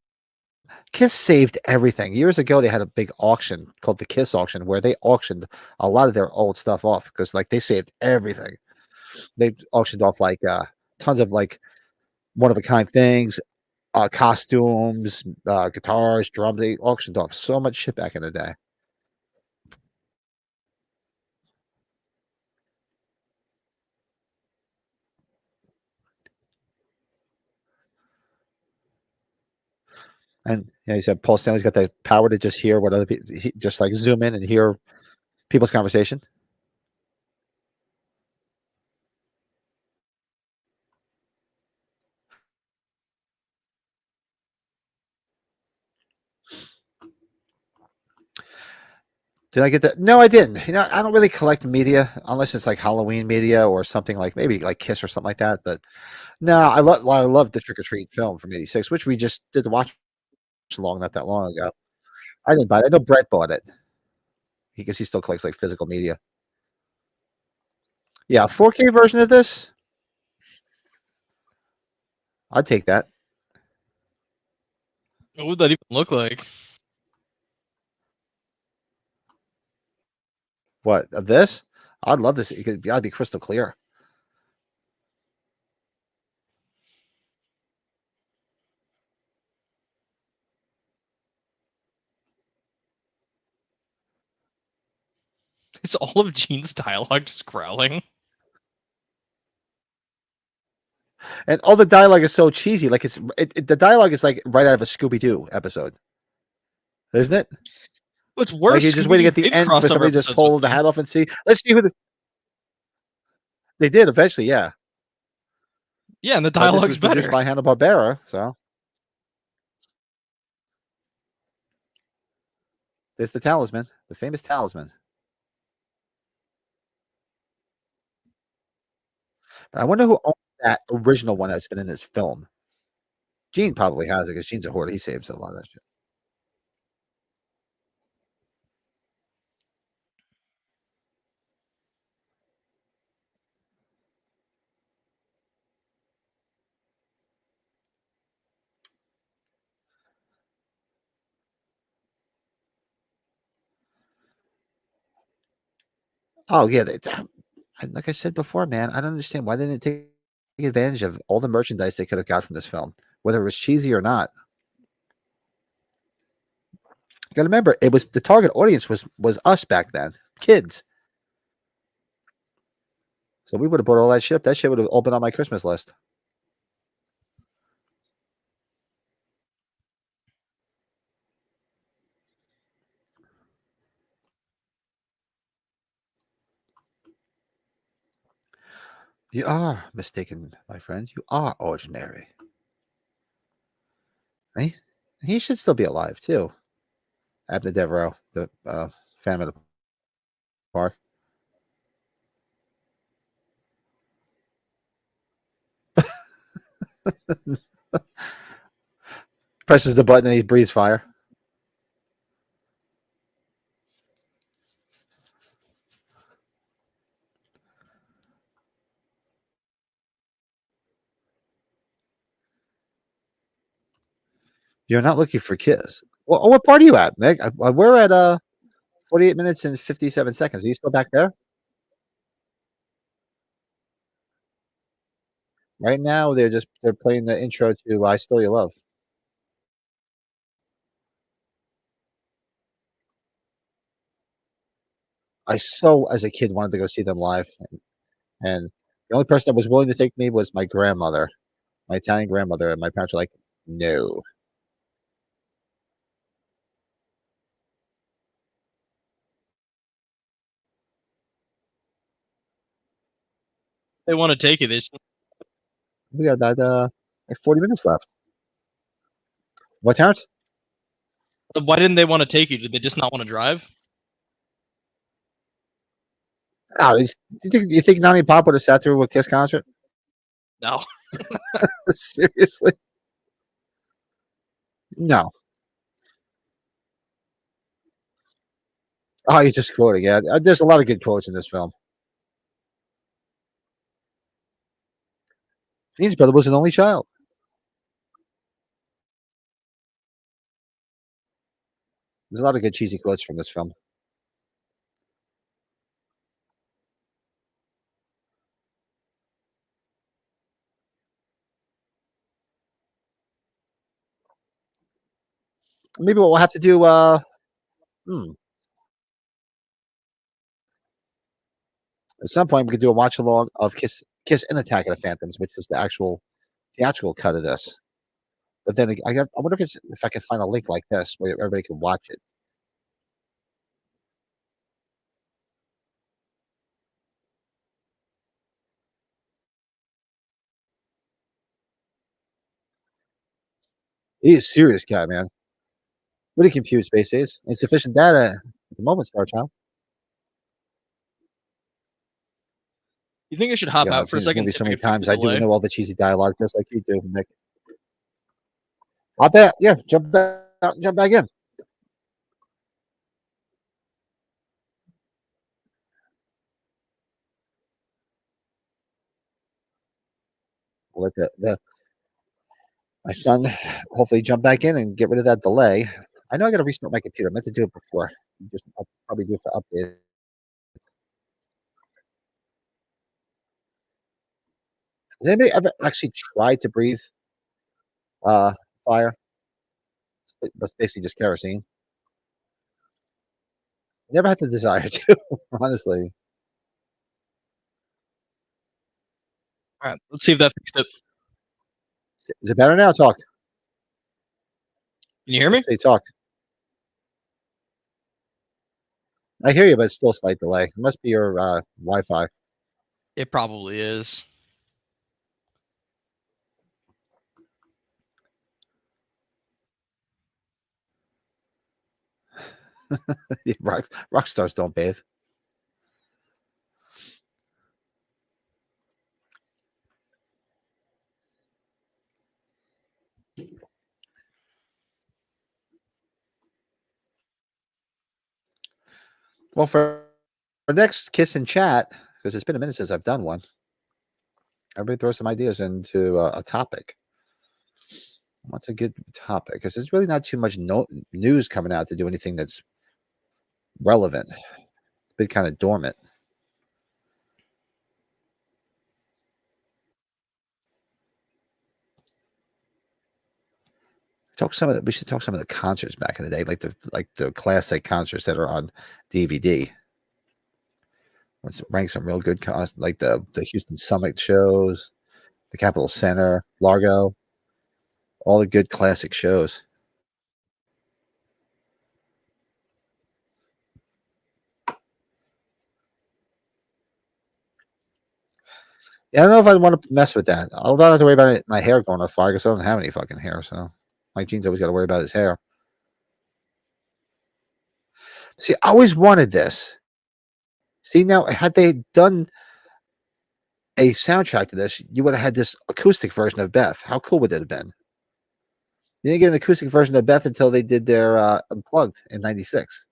Kiss saved everything. Years ago, they had a big auction called the Kiss auction where they auctioned a lot of their old stuff off because like they saved everything. They auctioned off like tons of like one of a kind things, costumes, guitars, drums. They auctioned off so much shit back in the day. And yeah, he said Paul Stanley's got the power to just hear what other people, just like zoom in and hear people's conversation. Did I get that? No, I didn't. I don't really collect media unless it's like Halloween media or something like maybe like Kiss or something like that. But no, I love the Trick or Treat film from '86, which we just did the watch along not that long ago. I didn't buy it. I know Brett bought it because he still collects like physical media. Yeah, a 4K version of this, I'd take that. What would that even look like? What of this? I'd love this. I'd be crystal clear. It's all of Gene's dialogue just growling. And all the dialogue is so cheesy. Like the dialogue is like right out of a Scooby Doo episode, isn't it? What's Like worse, you're just waiting Scooby-Doo at the did end for crossover somebody to just episodes with pull the me. hat off and see. Let's see they did eventually. Yeah, Yeah, and the but this dialogue's was produced better. by Hanna-Barbera, so there's the talisman, the famous talisman. But I wonder who owns that original one that's been in this film. Gene probably has it because Gene's a hoarder. He saves a lot of that shit. Oh yeah, like I said before, man, I don't understand why they didn't take advantage of all the merchandise they could have got from this film, whether it was cheesy or not. You got to remember, it was the target audience was us back then, kids. So we would have bought all that shit. That shit would have all been on my Christmas list. You are mistaken, my friend. You are ordinary. He, he should still be alive too. Abner Devereaux, the fan of the park. Presses the button and he breathes fire. You're not looking for Kiss. Well, what part are you at, Nick? We're at 48 minutes and 57 seconds. Are you still back there? Right now, they're playing the intro to "I Still Your Love." I so, as a kid, wanted to go see them live, and the only person that was willing to take me was my grandmother, my Italian grandmother, and my parents were like, "No." They want to take you. They just, We got about like 40 minutes left. What, Terrence? why didn't they want to take you? Did they just not want to drive? Oh, you think Nani Pop would have sat through a Kiss concert? No. Seriously? No. Oh, you're just quoting. Yeah, there's a lot of good quotes in this film. Gene's brother was an only child. There's a lot of good cheesy quotes from this film. Maybe what we'll have to do. Hmm, at some point, we could do a watch along of Kiss and Attack of the Phantoms, which is the actual theatrical cut of this. But then I wonder if I can find a link like this where everybody can watch it. He is a serious guy, man. Really confused space is. Insufficient data at the moment, Star Child. You think I should hop Yeah, out I've for a seen this second, movie see so if I many can fix the times. I do delay? know all the cheesy dialogue just like you do, Nick. I'll bet. Yeah, jump back out, jump back in. We'll let my son hopefully jump back in and get rid of that delay. I know I got to restart my computer. I meant to do it before. I'll probably do it for update. Has anybody ever actually tried to breathe uh, fire? That's basically just kerosene. Never had the desire to, honestly. All right, let's see if that fixed it. Is it better now? Talk. Can you hear me? Say talk. I hear you, but it's still a slight delay. It must be your Wi-Fi. It probably is. Rock stars don't bathe. Well, for our next kiss and chat, because it's been a minute since I've done one, everybody throw some ideas into a topic. What's a good topic? Because there's really not too much news coming out to do anything that's relevant. It's been kind of dormant. We should talk some of the concerts back in the day, like the classic concerts that are on DVD. Let's rank some real good like the Houston Summit shows, the Capitol Center, Largo, all the good classic shows. Yeah, I don't know if I want to mess with that. I don't have to worry about my hair going on fire because I don't have any fucking hair. So Mike Jean's always got to worry about his hair. See, I always wanted this. See, now had they done a soundtrack to this, you would have had this acoustic version of Beth. How cool would it have been? You didn't get an acoustic version of Beth until they did their Unplugged in '96.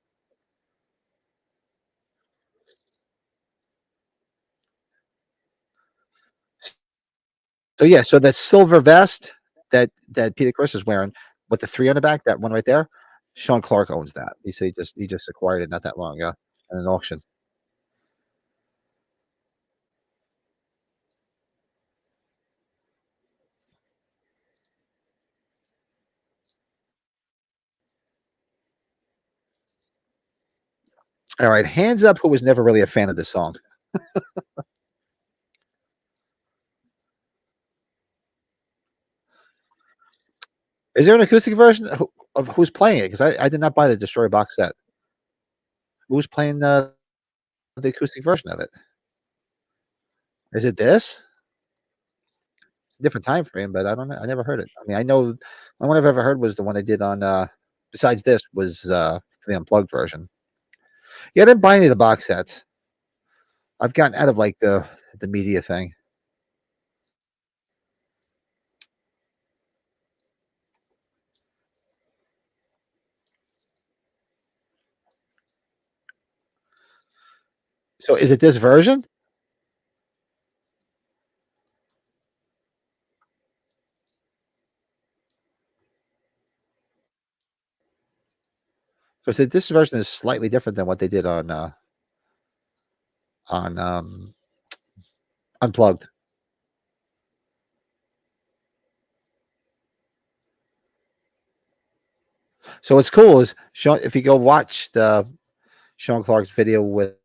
So yeah, so that silver vest that Peter Criss is wearing with the 3 on the back, that one right there, Sean Clark owns that. He said he just acquired it not that long ago at an auction. All right, hands up who was never really a fan of this song. Is there an acoustic version of who's playing it? Because I did not buy the Destroy box set. Who's playing the acoustic version of it? Is it this? It's a different time frame, but I don't know. I never heard it. I mean, I know the one I've ever heard was the one they did on. Besides this, was the unplugged version. Yeah, I didn't buy any of the box sets. I've gotten out of like the media thing. So is it this version? Because this version is slightly different than what they did on unplugged. So what's cool is Sean. If you go watch the Sean Clark's video with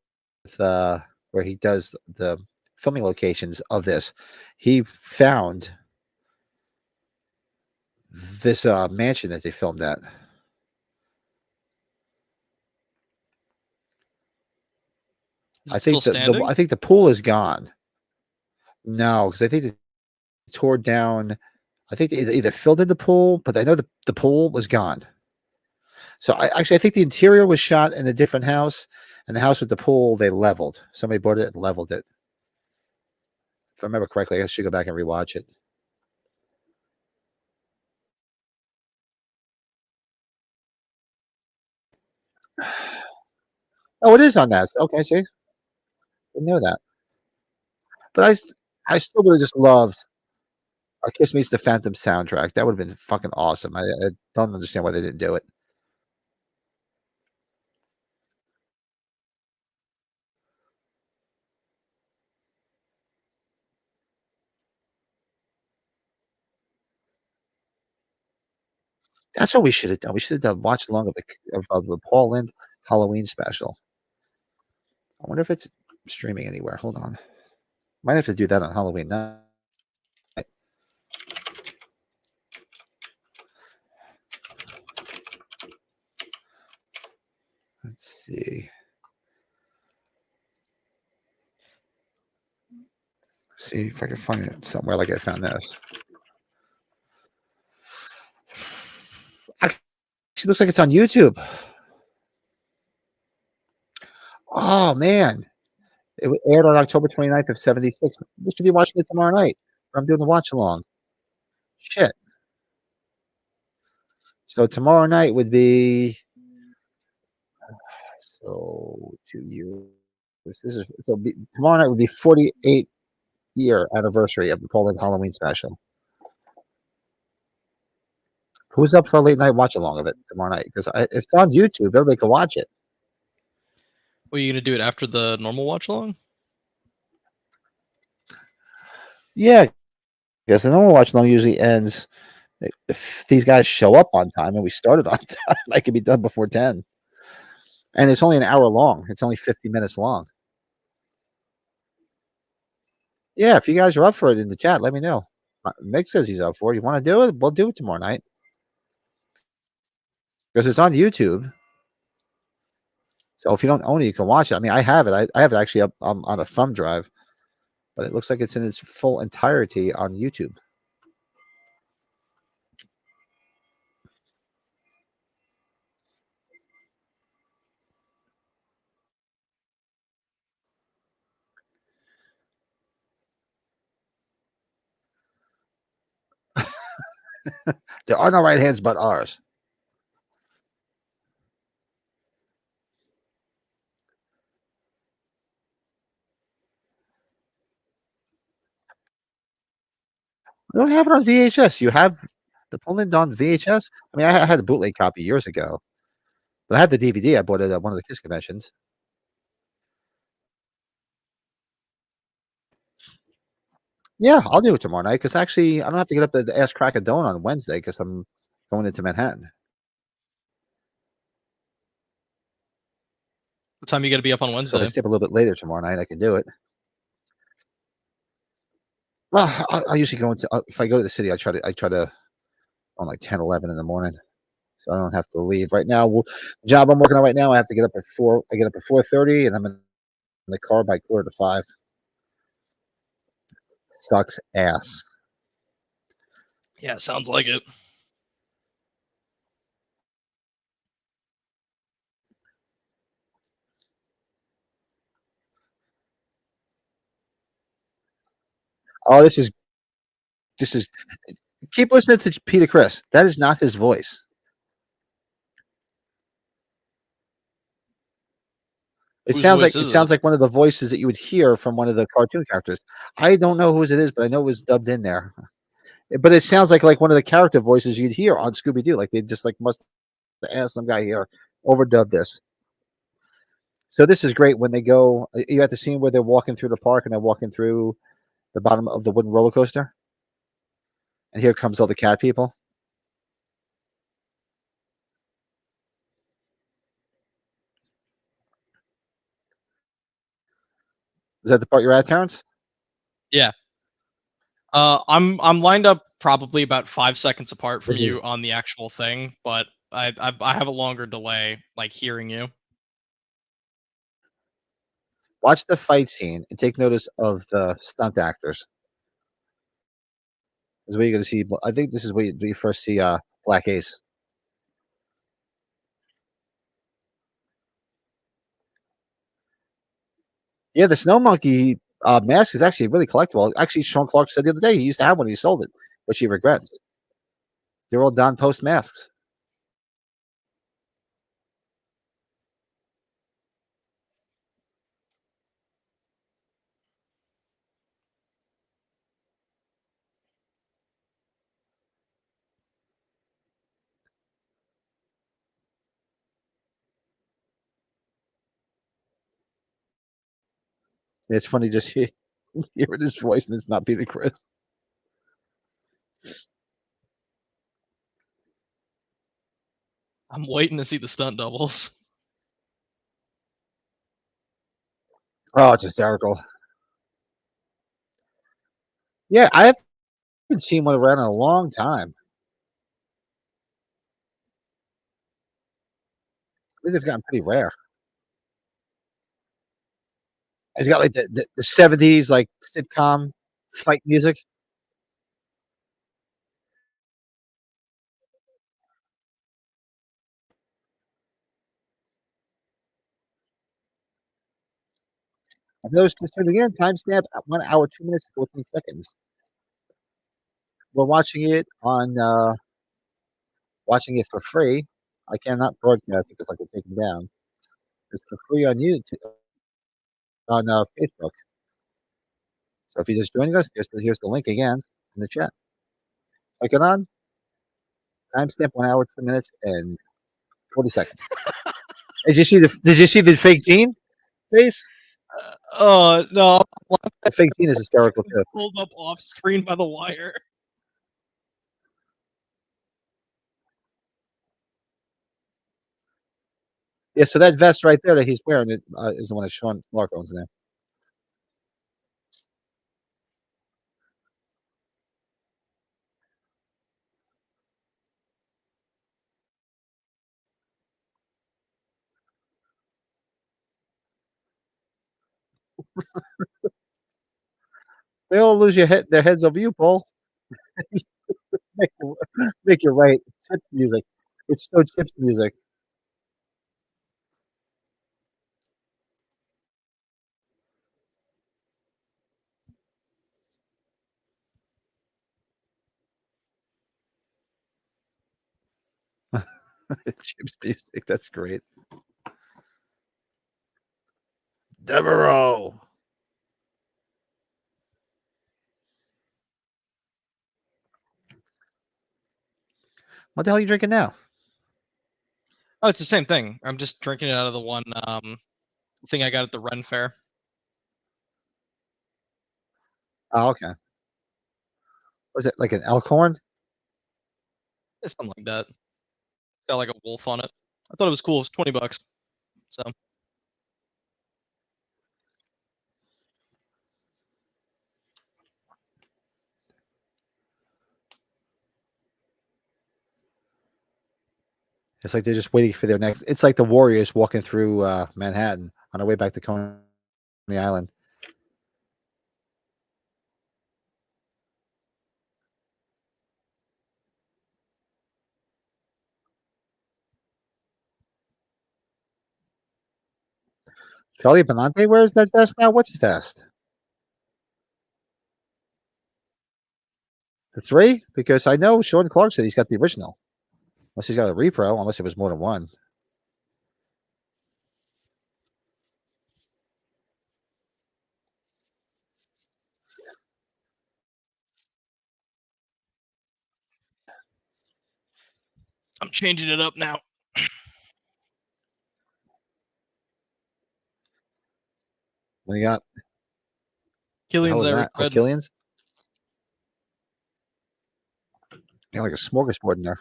where he does the filming locations of this, he found this mansion that they filmed at. Is it still I standing? think the pool is gone. No, because I think they tore down. I think they either filled in the pool, but I know the pool was gone. So I think the interior was shot in a different house, and the house with the pool they leveled. Somebody bought it and leveled it. If I remember correctly, I should go back and rewatch it. Oh, it is on that. Okay, see, didn't know that. But I still would have just loved a Kiss Meets the Phantom soundtrack. That would have been fucking awesome. I don't understand why they didn't do it. That's what we should have done. We should have done watch along of the Paul Lynde Halloween special. I wonder if it's streaming anywhere. Hold on. Might have to do that on Halloween night. Let's see. See if I can find it somewhere like I found this. Actually, looks like it's on YouTube. Oh man. It aired on October 29th of 76. We should be watching it tomorrow night. I'm doing the watch along. Shit. So tomorrow night would be so 2 years. This is tomorrow night would be 48-year anniversary of the Poland Halloween special. Who's up for a late night watch along of it tomorrow night? Because if it's on YouTube, everybody can watch it. Are you gonna do it after the normal watch along? Yeah, because the normal watch along usually ends if these guys show up on time and we started on time. I could be done before 10. And it's only an hour long. It's only 50 minutes long. Yeah, if you guys are up for it in the chat, let me know. Mick says he's up for it. You want to do it? We'll do it tomorrow night. Because it's on YouTube. So if you don't own it, you can watch it. I mean, I have it. I have it actually up on a thumb drive. But it looks like it's in its full entirety on YouTube. There are no right hands but ours. I don't have it on VHS. You have the Poland on VHS? I mean, I had a bootleg copy years ago, but I had the DVD. I bought it at one of the Kiss conventions. Yeah, I'll do it tomorrow night because actually I don't have to get up at ass crack of dawn on Wednesday because I'm going into Manhattan. What time you gotta be up on So if I Wednesday? stay up a little bit later tomorrow night, I can do it. Well, I usually go into if I go to the city, I try to on like 10, 11 in the morning, so I don't have to leave. Right now, the job I'm working on right now, I have to get up at 4. I get up at 4:30, and I'm in the car by 4:45. Sucks ass. Yeah, sounds like it. Oh, this is keep listening to Peter Chris. That is not his voice. Whose voice It is sounds it? like one of the voices that you would hear from one of the cartoon characters. I don't know whose it is, but I know it was dubbed in there. But it sounds like one of the character voices you'd hear on Scooby Doo. Like they just like must ask some guy here overdub this. So this is great when they go. You got the scene where they're walking through the park and they're walking through the bottom of the wooden roller coaster, and here comes all the cat people. Is that the part you're at, Terrence? Yeah. I'm lined up probably about 5 seconds apart from Which is you on the actual thing, but I have a longer delay, like, hearing you. watch the fight scene and take notice of the stunt actors. This is where you're gonna see. I think this is where you first see Black Ace. Yeah, the snow monkey mask is actually really collectible. Actually, Sean Clark said the other day he used to have one. He sold it, which he regrets. They're all Don Post masks. It's funny just hearing his voice and it's not Peter Chris. I'm waiting to see the stunt doubles. Oh, it's hysterical. Yeah, I haven't seen one around in a long time. These have gotten pretty rare. He's got like the 70s like sitcom fight music. I've noticed this one again. Timestamp at 1 hour, 2 minutes, 14 seconds. We're watching it for free. I cannot broadcast it because I can take them down. It's for free on YouTube on Facebook. So if you're just joining us, here's the link again in the chat. Click it on. Timestamp 1 hour, 2 minutes, and 40 seconds. Did you see the fake Gene face? Oh, no, The fake Gene is hysterical too. pulled up off screen by the wire. Yeah, so that vest right there that he's wearing is the one that Sean Clark owns now. They all lose their heads over you, Paul. make, make it right. Chip music. It's so chips music. Chips music. That's great. Devereaux. What the hell are you drinking now? Oh, it's the same thing. I'm just drinking it out of the one thing I got at the Ren Fair. Oh, okay. Was it like an Elkhorn? It's something like that. Got like a wolf on it. I thought it was cool. It was $20. So It's like they're just waiting for their next. It's like the Warriors walking through Manhattan on their way back to Coney Island. Charlie Benante wears that vest now. What's the vest? The 3? Because I know Sean Clark said he's got the original. Unless he's got a repro, unless it was more than one. I'm changing it up now. What do you got? The hell Killian's is Eric that? Oh, Red. Killian's? Yeah, like a smorgasbord in there.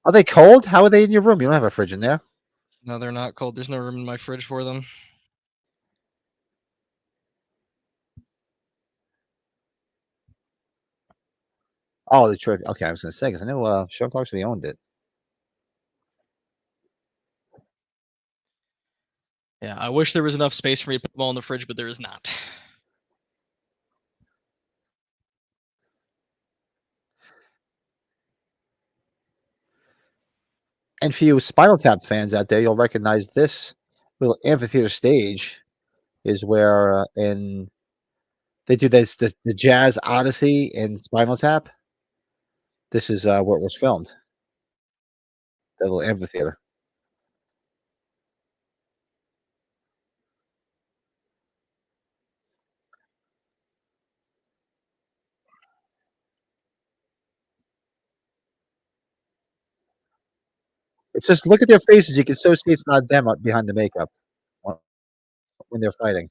Are they cold? How are they in your room? You don't have a fridge in there. No, they're not cold. There's no room in my fridge for them. Oh, the trick. Okay, I was gonna say because I know Sherlock actually owned it. Yeah, I wish there was enough space for me to put them all in the fridge, but there is not. And for you Spinal Tap fans out there, you'll recognize this little amphitheater stage is where in they do this the Jazz Odyssey in Spinal Tap. This is where it was filmed. The little amphitheater. It's just look at their faces. You can so see it's not them up behind the makeup when when they're fighting.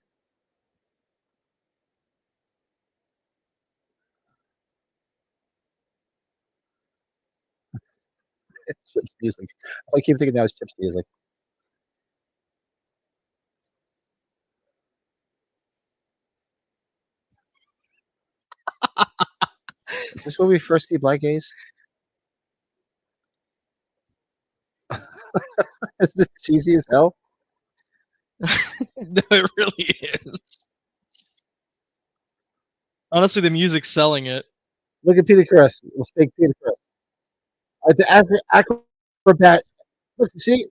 Chips music. I keep thinking that was Chips music. Is this where we first see black gays? Is this cheesy as hell? No, it really is. Honestly, the music's selling it. Look at Peter Chris. Let's take Peter Chris. The acrobat. Look, see,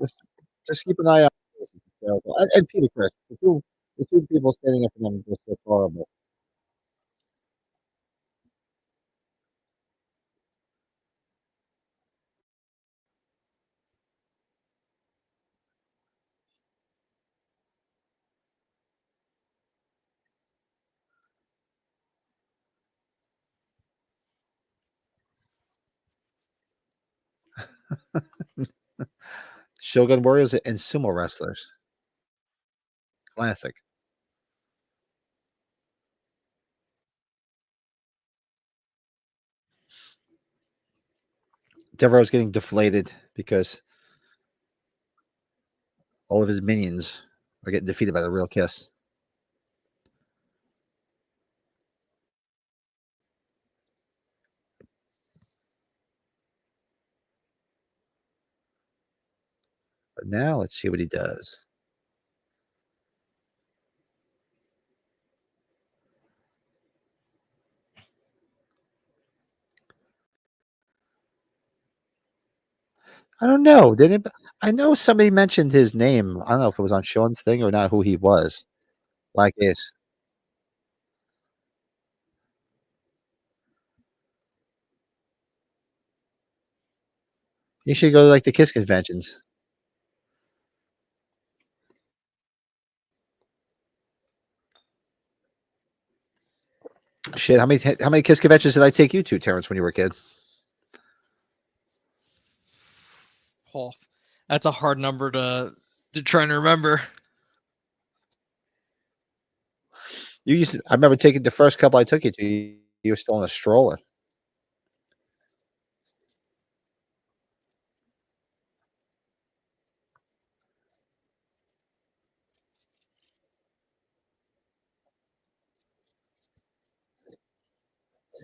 just, just keep an eye out. For this. It's hysterical. And Peter Chris. The two people standing up for them just look horrible. Shogun Warriors and sumo wrestlers. Classic. Devereaux's getting deflated because all of his minions are getting defeated by the real Kiss. But now let's see what he does. I don't know. Did it? I know somebody mentioned his name. I don't know if it was on Sean's thing or not. Who he was? Black Ace. You should go to like the Kiss conventions. Shit, how many Kiss conventions did I take you to, Terrence, when you were a kid? Oh, that's a hard number to try and remember. You used to, I remember taking the first couple I took you to. You were still in a stroller.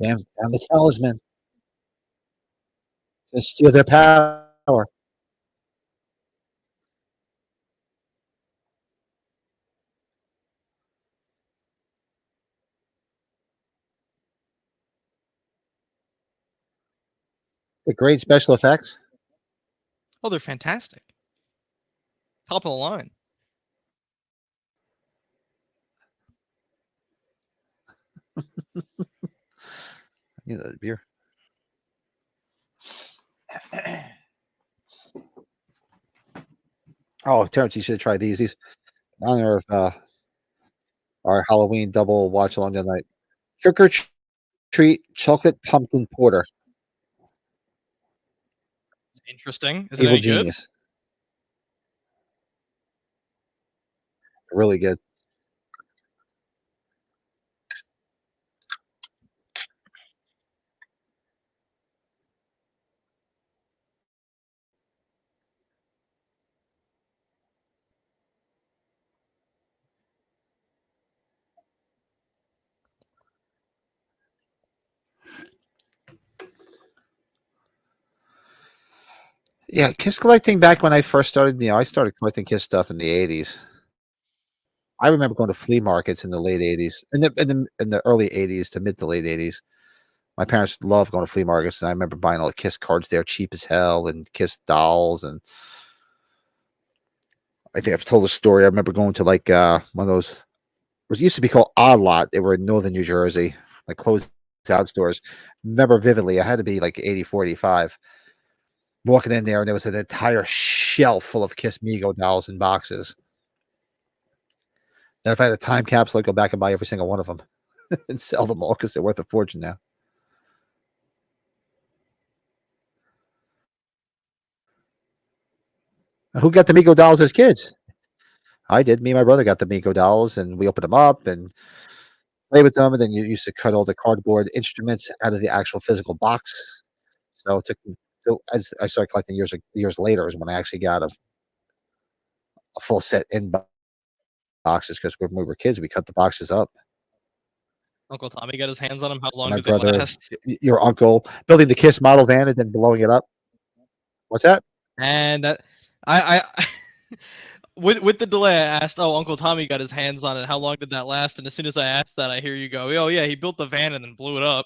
Sam found the talisman to steal their power. The great special effects. Oh, they're fantastic. Top of the line. You know, the beer. Oh, Terrence, you should try these. These in honor of our Halloween double watch along tonight. Trick or treat chocolate pumpkin porter. It's interesting. Is it Evil any good? genius. Really good. Yeah, Kiss collecting back when I first started, I started collecting Kiss stuff in the '80s. I remember going to flea markets in the late '80s, in the early '80s to mid to late '80s. My parents loved going to flea markets, and I remember buying all the Kiss cards there, cheap as hell, and Kiss dolls, and I think I've told the story. I remember going to, like, one of those it used to be called Odd Lot. They were in Northern New Jersey, like, closed out stores. Remember vividly, I had to be, like, 84, 85, walking in there, and there was an entire shelf full of Kiss Mego dolls in boxes. And if I had a time capsule, I'd go back and buy every single one of them and sell them all because 'cause they're worth a fortune now. Who got the Mego dolls as kids? I did. Me and my brother got the Mego dolls, and we opened them up and played with them, and then you used to cut all the cardboard instruments out of the actual physical box. So it took me so as I started collecting years later is when I actually got a full set in boxes because when we were kids, we cut the boxes up. Uncle Tommy got his hands on them. How And long my did they brother, last? your uncle, building the Kiss model van and then blowing it up. What's that? And that I with the delay, I asked, "Oh, Uncle Tommy got his hands on it. How long did that last?" And as soon as I asked that, I hear you go, "Oh yeah, he built the van and then blew it up."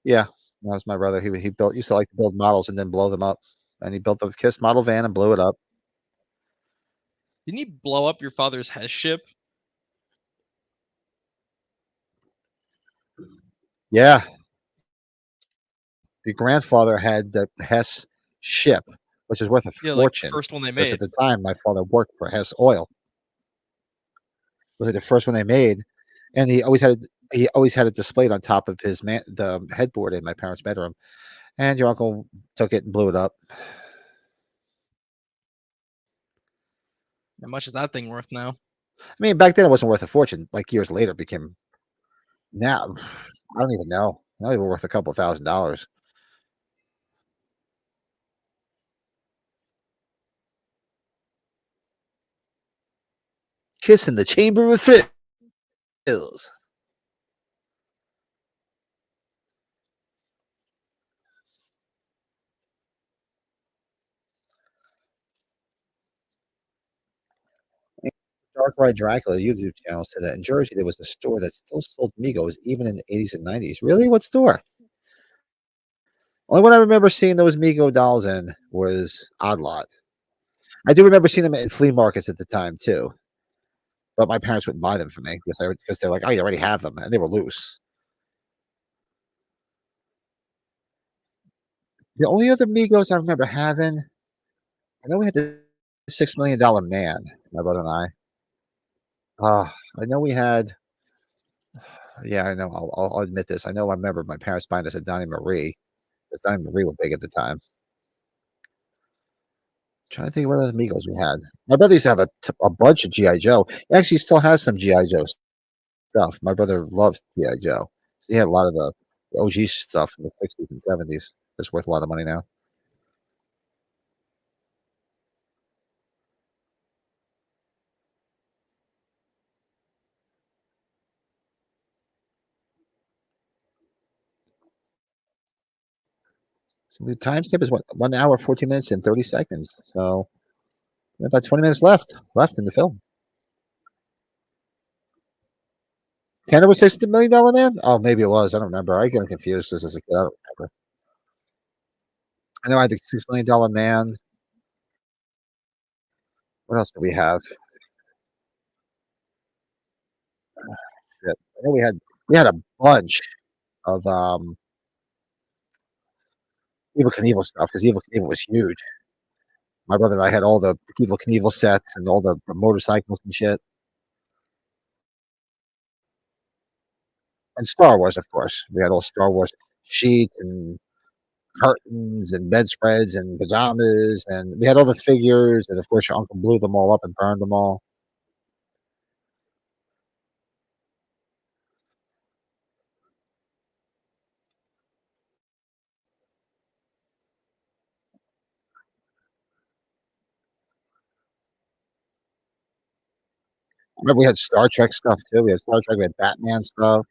Yeah, that was my brother. He built used to like to build models and then blow them up, and he built the Kiss model van and blew it up. Didn't he blow up your father's Hess ship? Yeah, your grandfather had the Hess ship, which is worth a Yeah, like the fortune first one they because at made. the time my father worked for Hess Oil. Was like the first one they made, and he always had it displayed on top of the headboard in my parents' bedroom. And your uncle took it and blew it up. I How much is that thing worth now? mean, back then it wasn't worth a fortune. Like years later, it became now. I don't even know. Now they were worth a couple of $1,000s. Kiss in the chamber of thrills. Dark Ride Dracula YouTube channel said that in Jersey there was a store that still sold Migos even in the '80s and '90s. Really? What store? Only one I remember seeing those Mego dolls in was Odd Lot. I do remember seeing them in flea markets at the time too, but my parents wouldn't buy them for me because they're like, "Oh, you already have them," and they were loose. The only other Migos I remember having, I know we had the $6 Million Man, my brother and I. I know we had, yeah, I know. I'll admit this. I know. I remember my parents buying us a Donnie Marie. Because Donnie Marie were big at the time. Trying to think of what other Migos we had. My brother used to have a bunch of GI Joe. He actually still has some GI Joe stuff. My brother loves GI Joe. So he had a lot of the OG stuff from the '60s and '70s. That's worth a lot of money now. So the timestamp is what 1 hour, 14 minutes, and 30 seconds. So we have about 20 minutes left in the film. Canada was $60 million Man. Oh, maybe it was. I don't remember. I get confused as a kid. I don't remember. I know I had the $6 Million Man. What else do we have? Shit. I know we had a bunch of Evil Knievel stuff because Evil Knievel was huge. My brother and I had all the Evil Knievel sets and all the motorcycles and shit, and Star Wars, of course. We had all Star Wars sheets and curtains and bedspreads and pajamas, and we had all the figures. And of course, your uncle blew them all up and burned them all. I remember we had Star Trek stuff too. We had Star Trek. We had Batman stuff.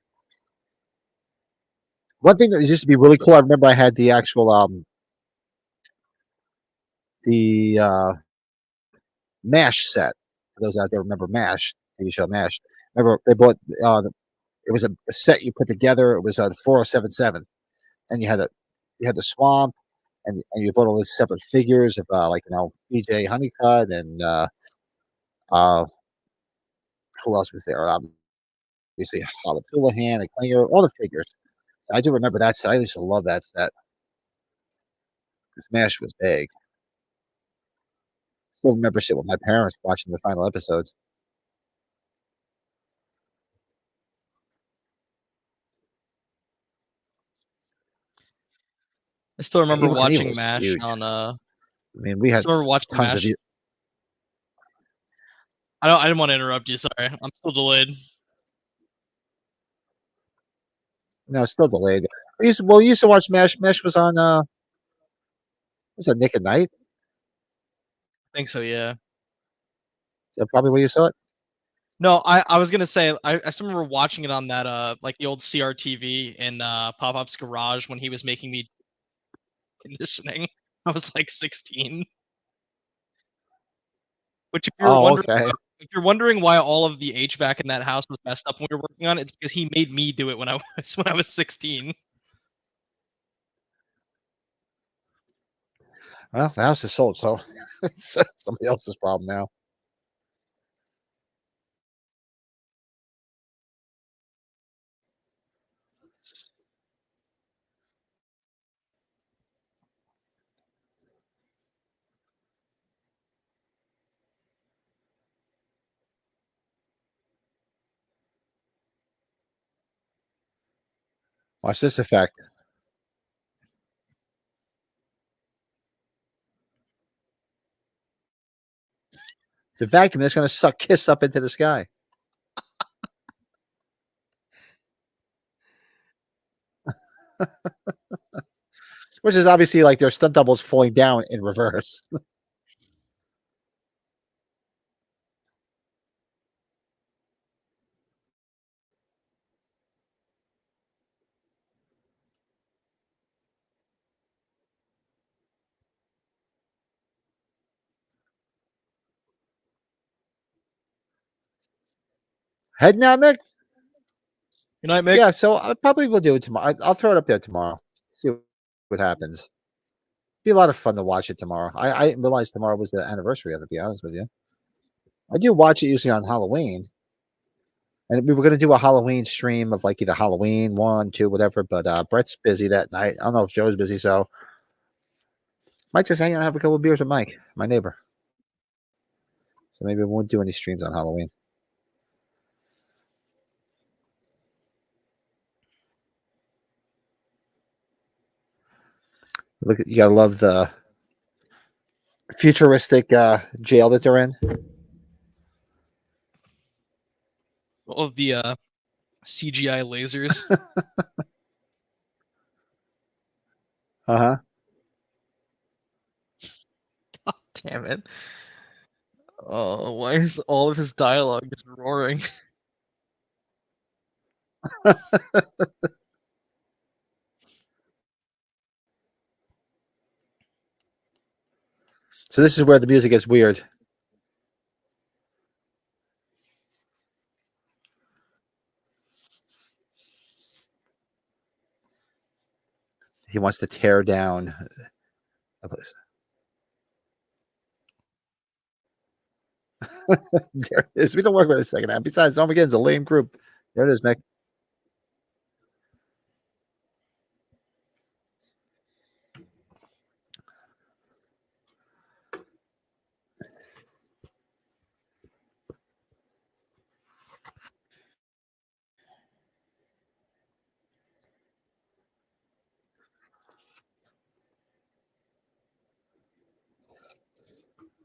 One thing that used to be really cool. I remember I had the actual the Mash set. For those out there remember Mash TV show Mash. Remember they bought it was a set you put together. It was the 4077, and you had the swamp, and you bought all these separate figures of like BJ Honeycutt and uh, who else was there? Obviously Holly Houlihan and Klinger, all the figures. I do remember that set. I used to love that set. Smash was big. Still remember shit with my parents watching the final episodes. I still remember Evil Knievel watching was MASH huge. on I mean, we I had still remember watching tons of MASH. I didn't want to interrupt you. Sorry, I'm still delayed. no, still delayed. We used to watch Mash. Mash was on was that Nick at Night? I think so. Yeah. Is that probably where you saw it? No, I was gonna say I still remember watching it on that like the old CRTV in Pop Up's garage when he was making me conditioning. I was like 16. Which Oh, okay. if you're wondering why all of the HVAC in that house was messed up when we were working on it, it's because he made me do it when I was 16. Well, the house is sold, so it's somebody else's problem now. Watch this effect. The vacuum that's going to suck kiss up into the sky. Which is obviously like their stunt doubles falling down in reverse. Heading out, Nick? Good night, Mick. Yeah, so I probably will do it tomorrow. I'll throw it up there tomorrow. See what happens. Be a lot of fun to watch it tomorrow. I didn't realize tomorrow was the anniversary of it, to be honest with you. I do watch it usually on Halloween. And we were going to do a Halloween stream of like either Halloween, 1, 2, whatever. But Brett's busy that night. I don't know if Joe's busy. So Mike just hang out and have a couple of beers with Mike, my neighbor. So maybe we won't do any streams on Halloween. Look, you gotta love the futuristic jail that they're in. All of the CGI lasers. Uh-huh. God damn it. Oh, why is all of his dialogue just roaring? So this is where the music gets weird. He wants to tear down a place. There it is. We don't work with a second half. Besides, Armageddon's a lame group. There it is, Mick.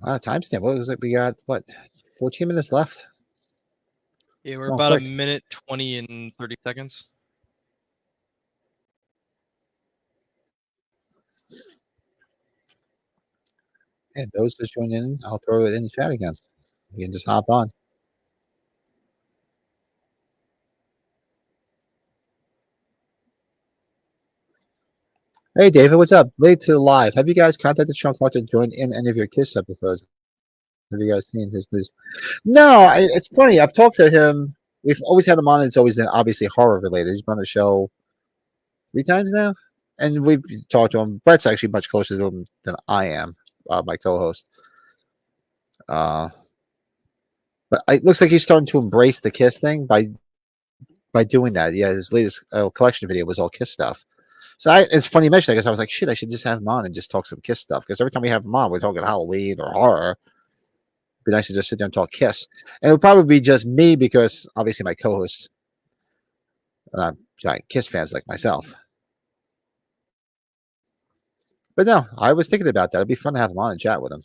Timestamp. What was it? We got what? 14 minutes left. Yeah, we're Oh, about a quick. minute 20 and 30 seconds. And those just joined in. I'll throw it in the chat again. You can just hop on. Hey, David, what's up? Late to live. Have you guys contacted Sean Clark to join in any of your Kiss episodes? Have you guys seen his? No, it's funny. I've talked to him. We've always had him on. It's always been obviously horror related. He's been on the show 3 times now, and we've talked to him. Brett's actually much closer to him than I am, my co-host. Uh, but it looks like he's starting to embrace the Kiss thing by doing that. Yeah, his latest collection video was all Kiss stuff. So it's funny you mentioned that because I was like, shit, I should just have him on and just talk some Kiss stuff. Because every time we have him on, we're talking Halloween or horror. It'd be nice to just sit there and talk Kiss. And it would probably be just me because obviously my co-hosts giant Kiss fans like myself. But no, I was thinking about that. It'd be fun to have him on and chat with him.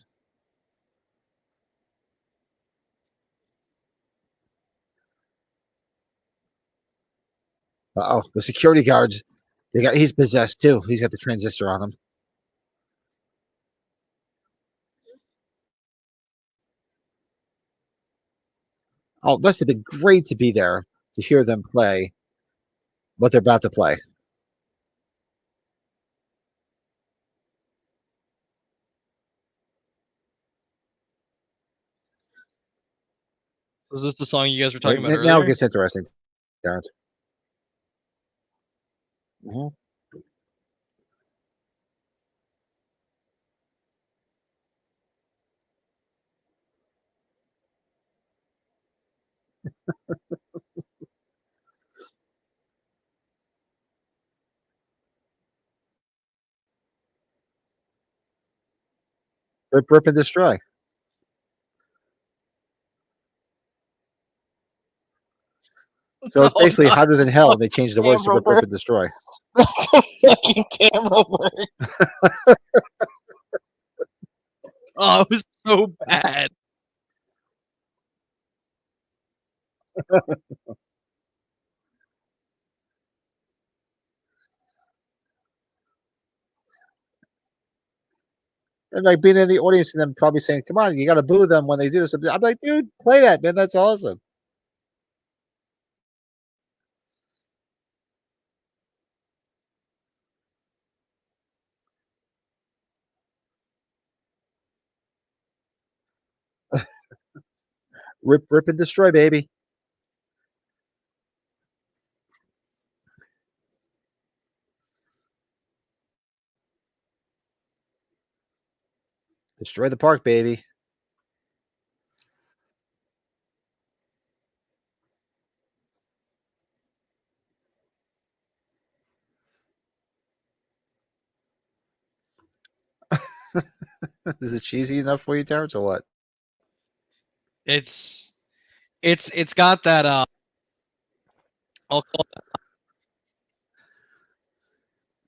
Oh, the security guards. He's possessed too. He's got the transistor on him. Oh, it must have been great to be there to hear them play what they're about to play. So is this the song you guys were talking Right? about Now it earlier? gets interesting, Terrence. Mm-hmm. Rip and destroy. So No, it's basically not hotter than hell, the and they changed the words to camera rip work. and destroy. Fucking camera work. Oh, it was so bad. And like being in the audience and them probably saying, "Come on, you got to boo them when they do this." I'm like, dude, play that, man. That's awesome. Rip and destroy, baby. Destroy the park, baby. Is it cheesy enough for you, Terrence, or what? It's it's got that I'll call it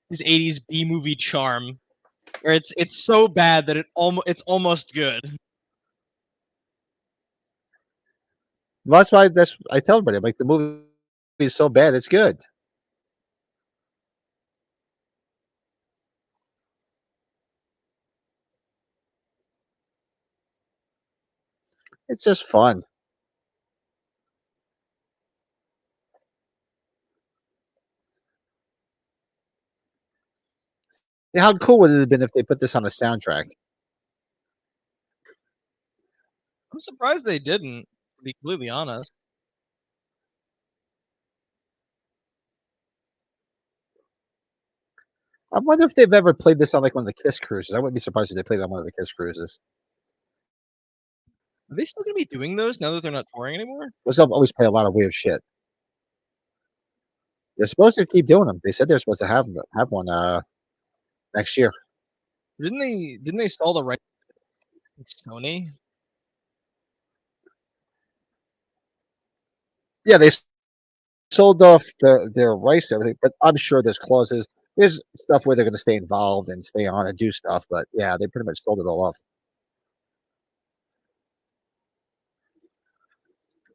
his 80s B movie charm where it's so bad that it's almost good. Well, that's why I tell everybody, I'm like, the movie is so bad, it's good. It's just fun. Yeah, how cool would it have been if they put this on a soundtrack? I'm surprised they didn't, to be completely honest. I wonder if they've ever played this on like one of the Kiss cruises. I wouldn't be surprised if they played it on one of the Kiss cruises. Are they still gonna be doing those now that they're not touring anymore? Those always play a lot of weird shit. They're supposed to keep doing them. They said they're supposed to have one next year. Didn't they stall the right Sony? Yeah, they sold off their rights and everything, but I'm sure there's clauses. There's stuff where they're going to stay involved and stay on and do stuff, but yeah, they pretty much sold it all off.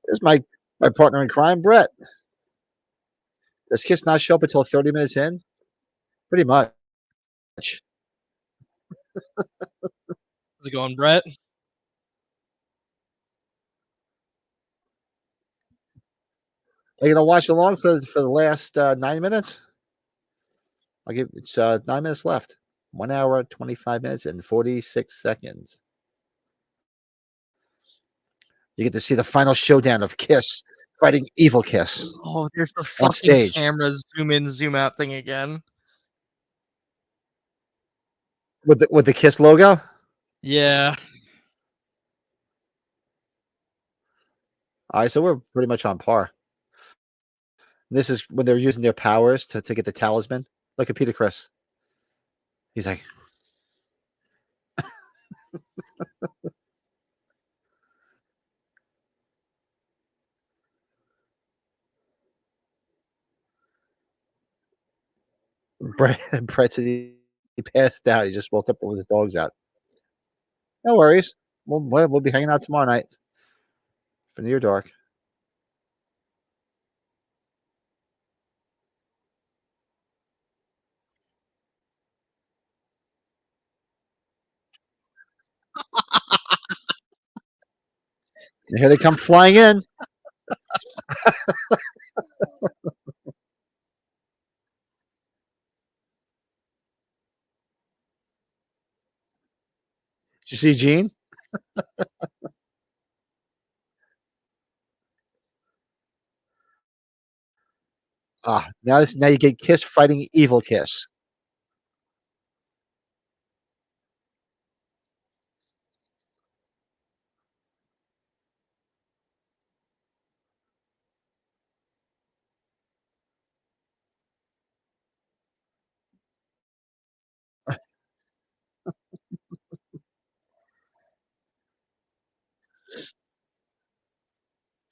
There's my partner in crime, Brett. Does Kiss not show up until 30 minutes in? Pretty much. How's it going, Brett? Are you gonna watch along for the last 9 minutes? I'll give it's 9 minutes left. 1 hour, 25 minutes, and 46 seconds. You get to see the final showdown of Kiss fighting Evil Kiss Oh, there's the on fucking stage camera zoom in, zoom out thing again. with the Kiss logo. Yeah. All right, so we're pretty much on par. This is when they're using their powers to get the talisman. Look at Peter Chris. He's like, Brett said he passed out. He just woke up with his dogs out. No worries. We'll be hanging out tomorrow night for Near Dark. And here they come flying in. Did you see Gene? Now you get Kiss fighting Evil Kiss.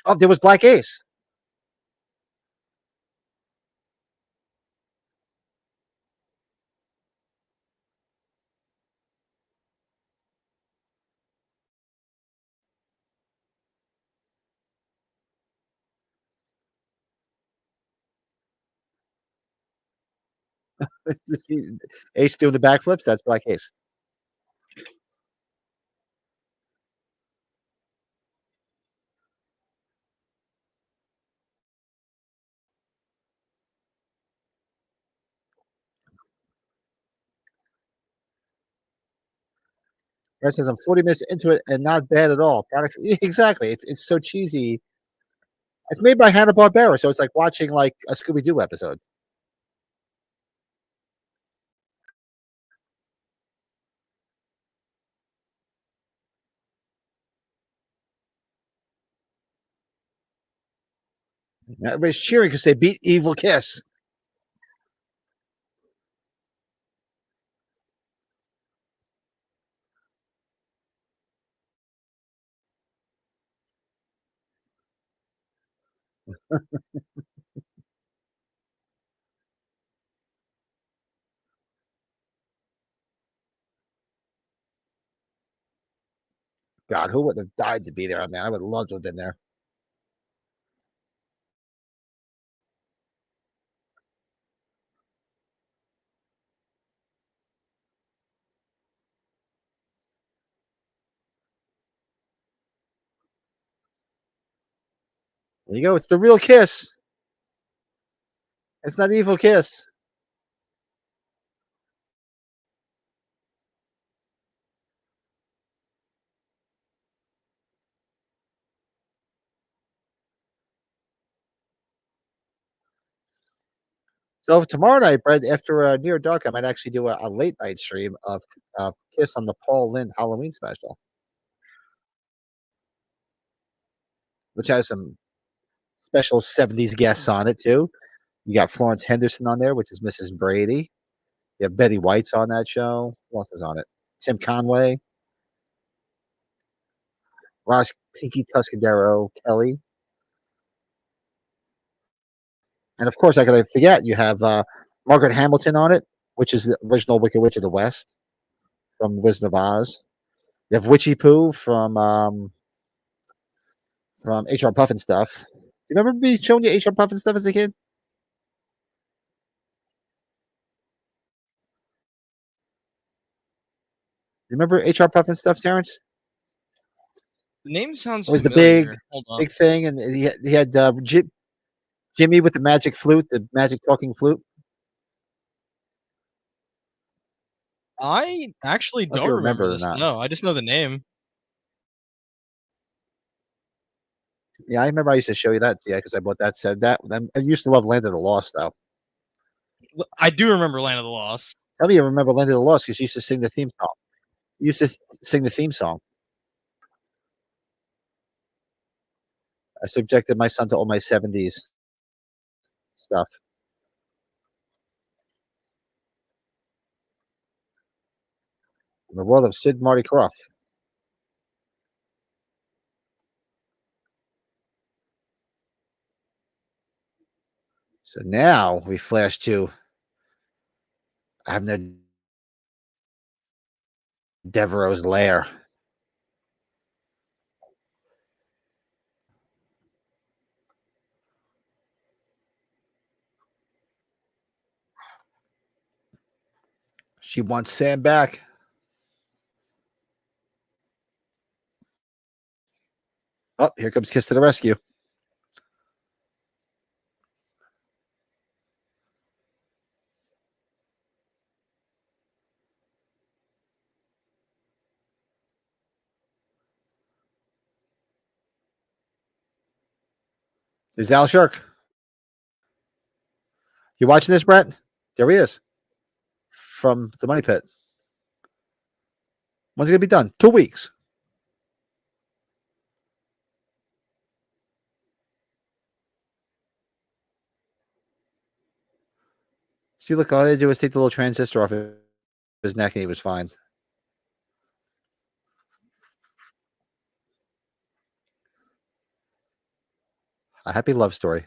Oh, there was Black Ace. You see Ace doing the backflips? That's Black Ace. Brett says I'm 40 minutes into it and not bad at all. Exactly. It's so cheesy. It's made by Hanna-Barbera, so it's like watching like a Scooby-Doo episode. Everybody's cheering because they beat Evil Kiss. God, who would have died to be there? Man, I would love to have been there. There you go. It's the real Kiss. It's not Evil Kiss. So tomorrow night, Brett, after Near Dark, I might actually do a late night stream of Kiss on the Paul Lynde Halloween special, which has some special 70s guests on it too. You got Florence Henderson on there, which is Mrs. Brady. You have Betty White's on that show. Who else is on it? Tim Conway, Ross Pinky Tuscadero, Kelly. And of course, I gotta forget, you have Margaret Hamilton on it, which is the original Wicked Witch of the West from Wizard of Oz. You have Witchy Poo from HR Puffin stuff. Do you remember me showing you HR Puffin stuff as a kid? You remember HR Puffin stuff, Terrence? The name sounds It was the familiar. Hold on. big thing, and he had Jimmy with the magic flute, the magic talking flute. I actually I don't know if don't you remember remember or this. not. No, I just know the name. Yeah, I remember I used to show you that. Yeah, because I bought that. Said that. Then I used to love Land of the Lost, though. I do remember Land of the Lost. Tell me you remember Land of the Lost because you used to sing the theme song. You used to sing the theme song. I subjected my son to all my 70s stuff. In the world of Sid Marty Krofft. So now we flash to Abner Devereaux's lair. She wants Sam back. Oh, here comes Kiss to the rescue. There's Al Shark. You watching this, Brett? There he is from the Money Pit. When's it gonna be done? 2 weeks. See, look, all I had to do was take the little transistor off his neck, and he was fine. A happy love story.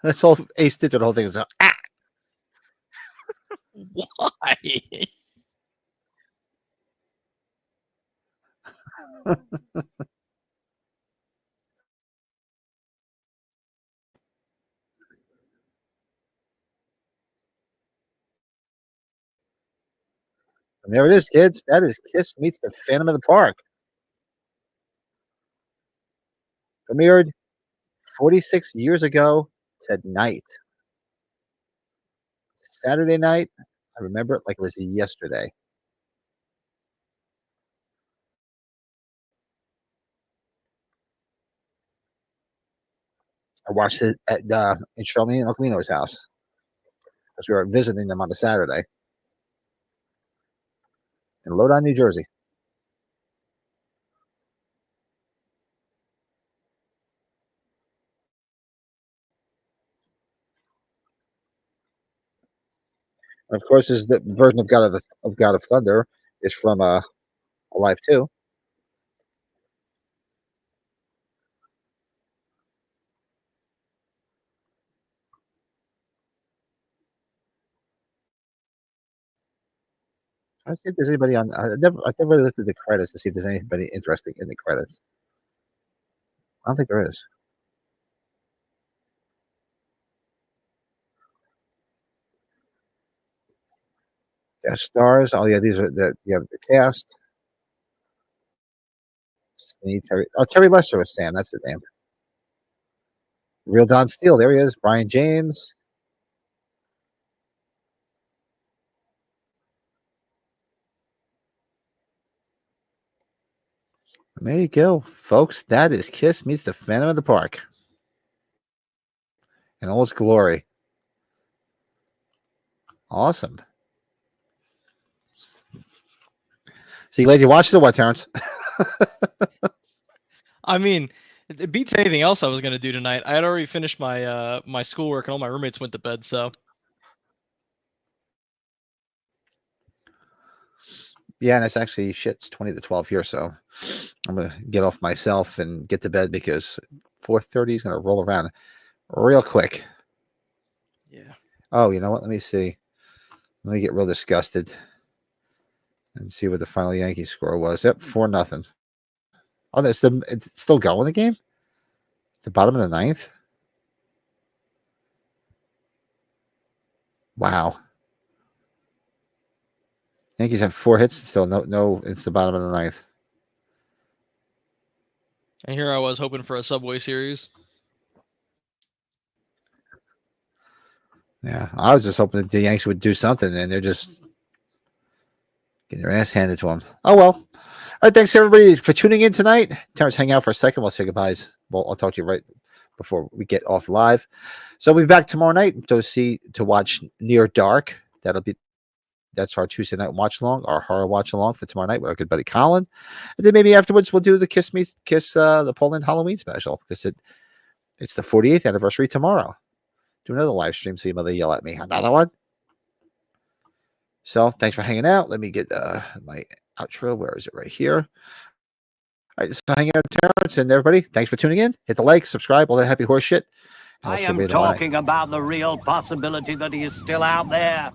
That's all Ace did to the whole thing. Was ah! Why? And there it is, kids. That is Kiss meets the Phantom of the Park. Premiered 46 years ago tonight. Saturday night. I remember it like it was yesterday. I watched it at in Charlene and Uncle Lino's house because we were visiting them on a Saturday in Lodi, New Jersey. And of course, is the version of God of Thunder is from Alive 2. I see if there's anybody on. I never looked at the credits to see if there's anybody interesting in the credits. I don't think there is. Guest stars. Oh yeah, these are you have the cast. Terry Lester was Sam. That's the name. Real Don Steele. There he is. Brian James. And there you go, folks. That is Kiss meets the Phantom of the Park in all its glory. Awesome. So you glad you watched it or what, Terrence? I mean, it beats anything else I was gonna do tonight. I had already finished my my schoolwork and all my roommates went to bed, so Yeah, and it's actually shit. It's 20 to 12 here, so I'm gonna get off myself and get to bed because 4:30 is gonna roll around real quick. yeah. Oh, you know what? Let me see. Let me get real disgusted and see what the final Yankees score was. Yep, 4-0. Oh, it's still going the game. It's the bottom of the ninth. Wow. Yankees have 4 hits still. No, it's the bottom of the ninth. And here I was hoping for a Subway series. Yeah, I was just hoping that the Yanks would do something, and they're just getting their ass handed to them. Oh well. All right, thanks everybody for tuning in tonight. Terrence, hang out for a second. We'll say goodbyes. Well, I'll talk to you right before we get off live. So we'll be back tomorrow night to watch Near Dark. That's our Tuesday night watch along, our horror watch along for tomorrow night with our good buddy Colin. And then maybe afterwards we'll do the Kiss the Poland Halloween special because it's the 48th anniversary tomorrow. Do another live stream so you mother yell at me. Another one. So thanks for hanging out. Let me get my outro. Where is it? Right here. All right, so hanging out, Terrence, and everybody. Thanks for tuning in. Hit the like, subscribe, all that happy horse shit. I am talking about the real possibility that he is still out there.